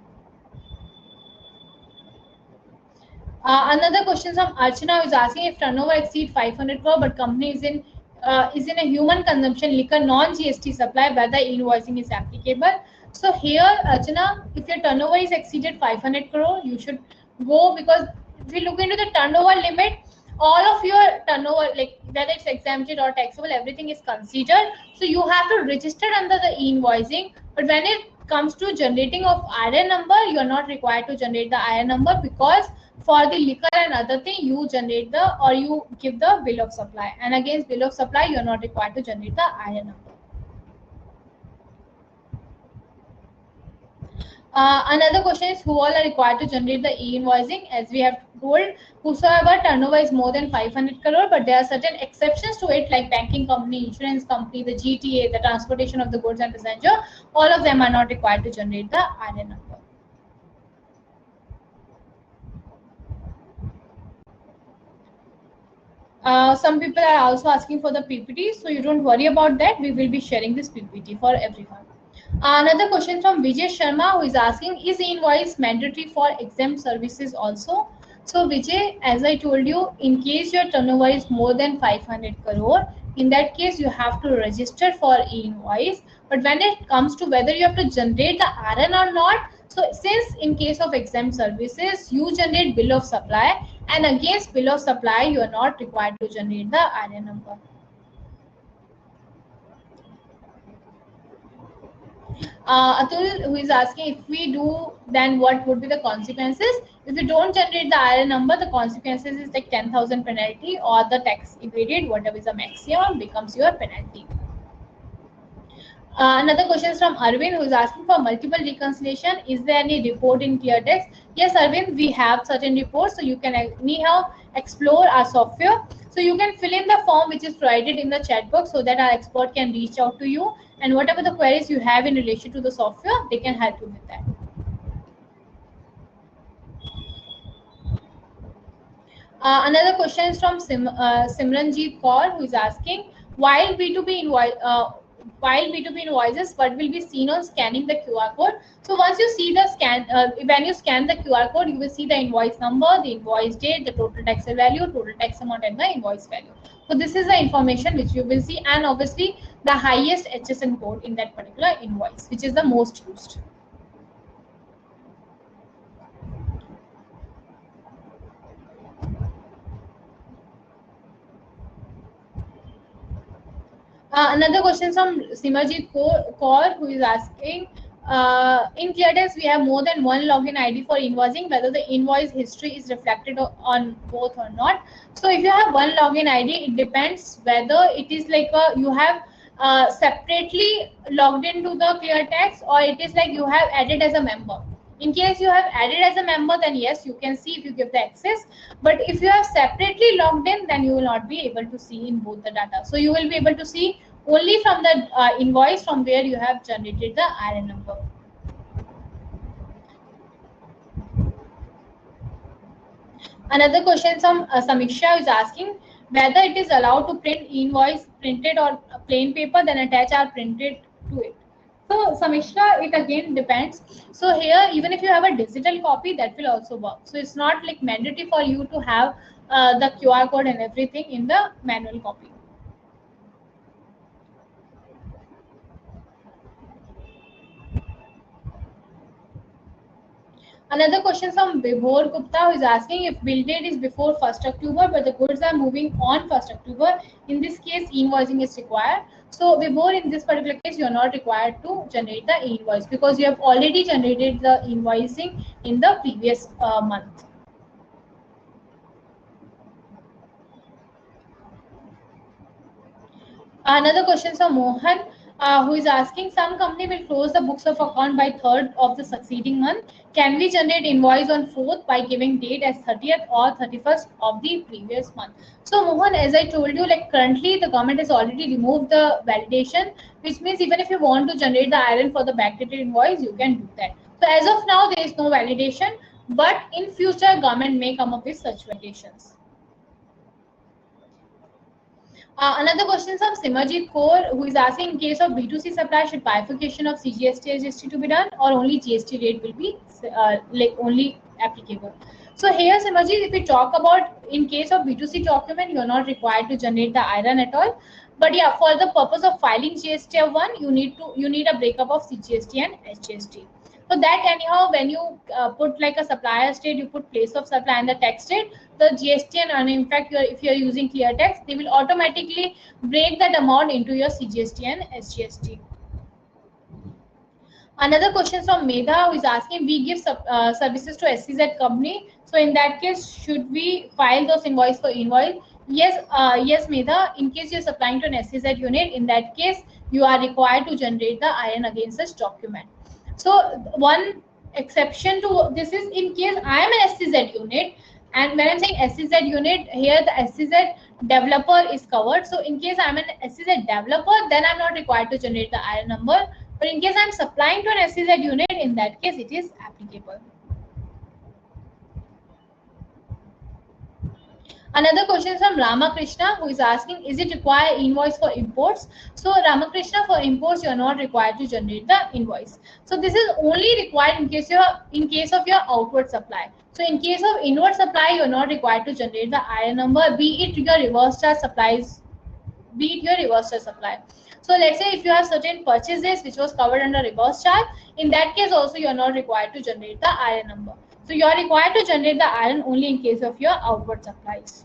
Speaker 1: Another question from Archana is asking, if turnover exceeds 500 crore but company is in a human consumption liquor non-GST supply, whether invoicing is applicable. So here, Archana, if your turnover is exceeded 500 crore, you should go, because if you look into the turnover limit, all of your turnover, like whether it's exempted or taxable, everything is considered. So you have to register under the e-invoicing. But when it comes to generating of IRN number, you are not required to generate the IRN number, because for the liquor and other thing, you generate the, or you give the bill of supply, and against bill of supply you are not required to generate the IRN number. Another question is, who all are required to generate the e-invoicing? As we have told, whosoever turnover is more than 500 crore, but there are certain exceptions to it, like banking company, insurance company, the GTA, the transportation of the goods and passenger. All of them are not required to generate the IRN number. Some people are also asking for the PPT, so you don't worry about that. We will be sharing this PPT for everyone. Another question from Vijay Sharma, who is asking, is invoice mandatory for exempt services also? So Vijay, as I told you, in case your turnover is more than 500 crore, in that case you have to register for e-invoice. But when it comes to whether you have to generate the RN or not, so since in case of exempt services, you generate bill of supply, and against bill of supply, you are not required to generate the RN number. Atul, who is asking, if we do, then what would be the consequences? If you don't generate the IRN number, the consequences is like 10,000 penalty, or the tax evaded, whatever is the maximum becomes your penalty. Another question is from Arvind, who is asking, for multiple reconciliation, is there any report in ClearTax? Yes, Arvind, we have certain reports, so you can anyhow explore our software. So you can fill in the form which is provided in the chat box, so that our expert can reach out to you, and whatever the queries you have in relation to the software, they can help you with that. Another question is from Simranjeet Kaur, who is asking, while B2B invoices, what will be seen on scanning the QR code? So once you see the scan, when you scan the QR code, you will see the invoice number, the invoice date, the total tax value, total tax amount, and the invoice value. So this is the information which you will see, and obviously the highest HSN code in that particular invoice, which is the most used. Another question from Simajit Kaur, who is asking, in ClearTax, we have more than one login ID for invoicing, whether the invoice history is reflected on both or not. So if you have one login ID, it depends whether it is like you have separately logged into the ClearTax, or it is like you have added as a member. In case you have added as a member, then yes, you can see if you give the access. But if you have separately logged in, then you will not be able to see in both the data. So you will be able to see only from the invoice from where you have generated the IRN number. Another question from Samiksha is asking whether it is allowed to print invoice printed or plain paper, then attach our printed to it. So Samiksha, it again depends. So here, even if you have a digital copy, that will also work. So it's not like mandatory for you to have the QR code and everything in the manual copy. Another question from Vibhor Gupta, who is asking if bill date is before 1st October, but the goods are moving on 1st October. In this case, invoicing is required. So Vibhor, in this particular case, you are not required to generate the invoice because you have already generated the invoicing in the previous month. Another question from Mohan, who is asking, some company will close the books of account by 3rd of the succeeding month. Can we generate invoice on 4th by giving date as 30th or 31st of the previous month? So Mohan, as I told you, like currently the government has already removed the validation, which means even if you want to generate the IRN for the backdated invoice, you can do that. So as of now, there is no validation, but in future, government may come up with such validations. Another question from Simajit Kaur, who is asking, in case of B2C supply, should bifurcation of CGST and GST to be done, or only GST rate will be like only applicable? So here, Simajit, if we talk about in case of B2C document, you are not required to generate the IRN at all. But yeah, for the purpose of filing GST1, you need a breakup of CGST and SGST. So that anyhow, when you put like a supplier state, you put place of supply and the tax state, the GST and in fact, if you're using ClearTax, they will automatically break that amount into your CGST and SGST. Another question from Medha, who is asking, we give services to SCZ company. So in that case, should we file those invoice for invoice? Yes, yes, Medha. In case you're supplying to an SCZ unit, in that case, you are required to generate the IRN against such document. So one exception to this is in case I am an SCZ unit, and when I'm saying SCZ unit, here the SCZ developer is covered. So in case I'm an SCZ developer, then I'm not required to generate the IRN number. But in case I'm supplying to an SCZ unit, in that case, it is applicable. Another question from Ramakrishna, who is asking, is it require invoice for imports? So Ramakrishna, for imports, you are not required to generate the invoice. So this is only required in case of your outward supply. So in case of inward supply, you are not required to generate the IRN number, be it your reverse charge supplies, be it your reverse charge supply. So let's say if you have certain purchases which was covered under reverse charge, in that case also you are not required to generate the IRN number. So you are required to generate the IRN only in case of your outward supplies.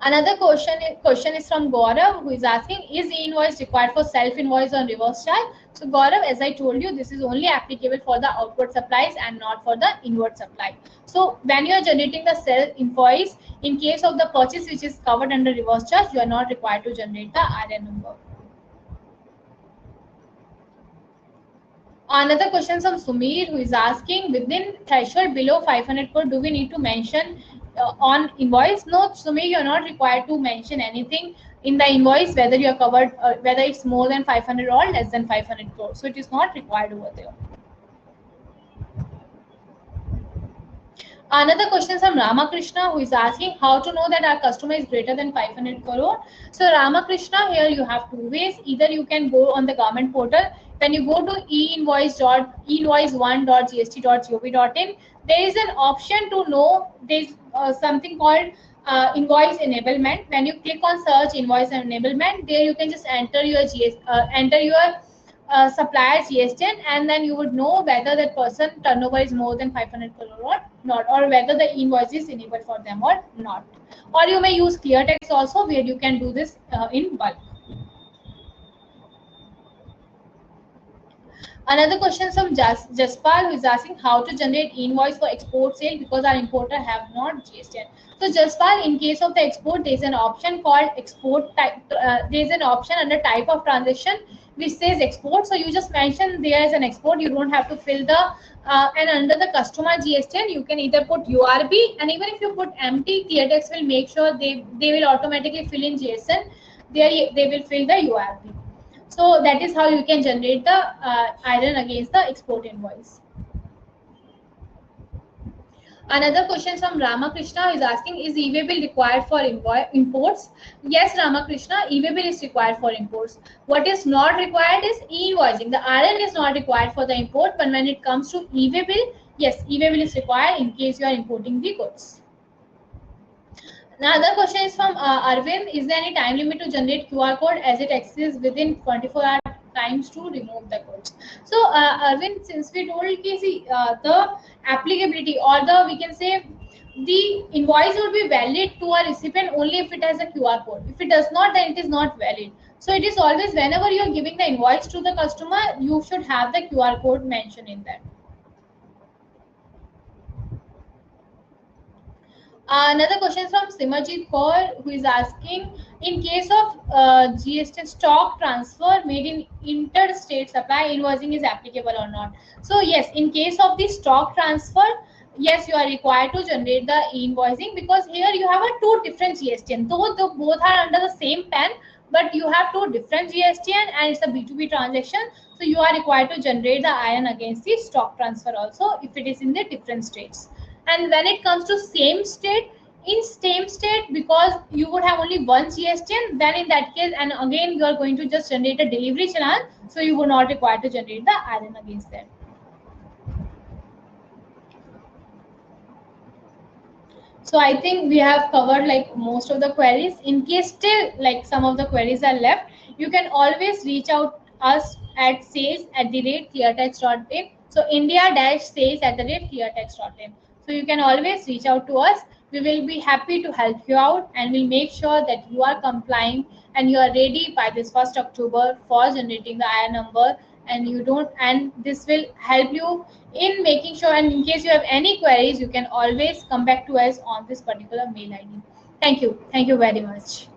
Speaker 1: Another question is from Gaurav, who is asking, is e-invoice required for self-invoice on reverse charge? So Gaurav, as I told you, this is only applicable for the outward supplies and not for the inward supply. So when you are generating the self-invoice, in case of the purchase which is covered under reverse charge, you are not required to generate the IRN number. Another question from Sumir, who is asking, within threshold below 500 crore, do we need to mention on invoice? No, Sumir, you're not required to mention anything in the invoice, whether you're covered, whether it's more than 500 or less than 500 crore. So it is not required over there. Another question from Ramakrishna, who is asking how to know that our customer is greater than 500 crore. So Ramakrishna, here you have two ways. Either you can go on the government portal. When you go to e-invoice1.gst.gov.in, there is an option to know there's something called invoice enablement. When you click on search invoice enablement, there you can just enter your supplier GST, and then you would know whether that person turnover is more than 500 crore or not, or whether the invoice is enabled for them or not. Or you may use ClearTax also, where you can do this in bulk. Another question from Jaspal, who is asking how to generate invoice for export sale because our importer have not GST. So Jaspal, in case of the export, there is an option called export type. There is an option under type of transaction which says export. So you just mention there is an export. You don't have to fill the and under the customer GST, you can either put URB, and even if you put empty, ClearTax will make sure they will automatically fill in JSON. They will fill the URB. So that is how you can generate the iron against the export invoice. Another question from Ramakrishna is asking, is e-way bill required for imports? Yes, Ramakrishna, e-way bill is required for imports. What is not required is e-invoicing. The iron is not required for the import, but when it comes to e-way bill, yes, e-way bill is required in case you are importing the goods. Another question is from Arvind. Is there any time limit to generate QR code as it exists within 24-hour times to remove the codes? So Arvind, since we told the applicability, or the we can say the invoice would be valid to a recipient only if it has a QR code. If it does not, then it is not valid. So it is always, whenever you are giving the invoice to the customer, you should have the QR code mentioned in that. Another question from Simarjit Kaur, who is asking, in case of GST stock transfer made in interstate supply, invoicing is applicable or not? So yes, in case of the stock transfer, yes, you are required to generate the invoicing, because here you have a two different GSTN. Though the both are under the same pen, but you have two different GSTN and it's a B2B transaction. So you are required to generate the iron against the stock transfer also if it is in the different states. And when it comes to same state, in same state, because you would have only one GSTN, then in that case, and again you are going to just generate a delivery channel, so you would not require to generate the iron against them. So I think we have covered like most of the queries. In case still like some of the queries are left, you can always reach out us at sales@cleartax.in. So India-sales@cleartax.in. So you can always reach out to us. We will be happy to help you out, and we'll make sure that you are complying and you are ready by this 1st October for generating the IR number, and you don't, and this will help you in making sure, and in case you have any queries, you can always come back to us on this particular mail ID. Thank you very much.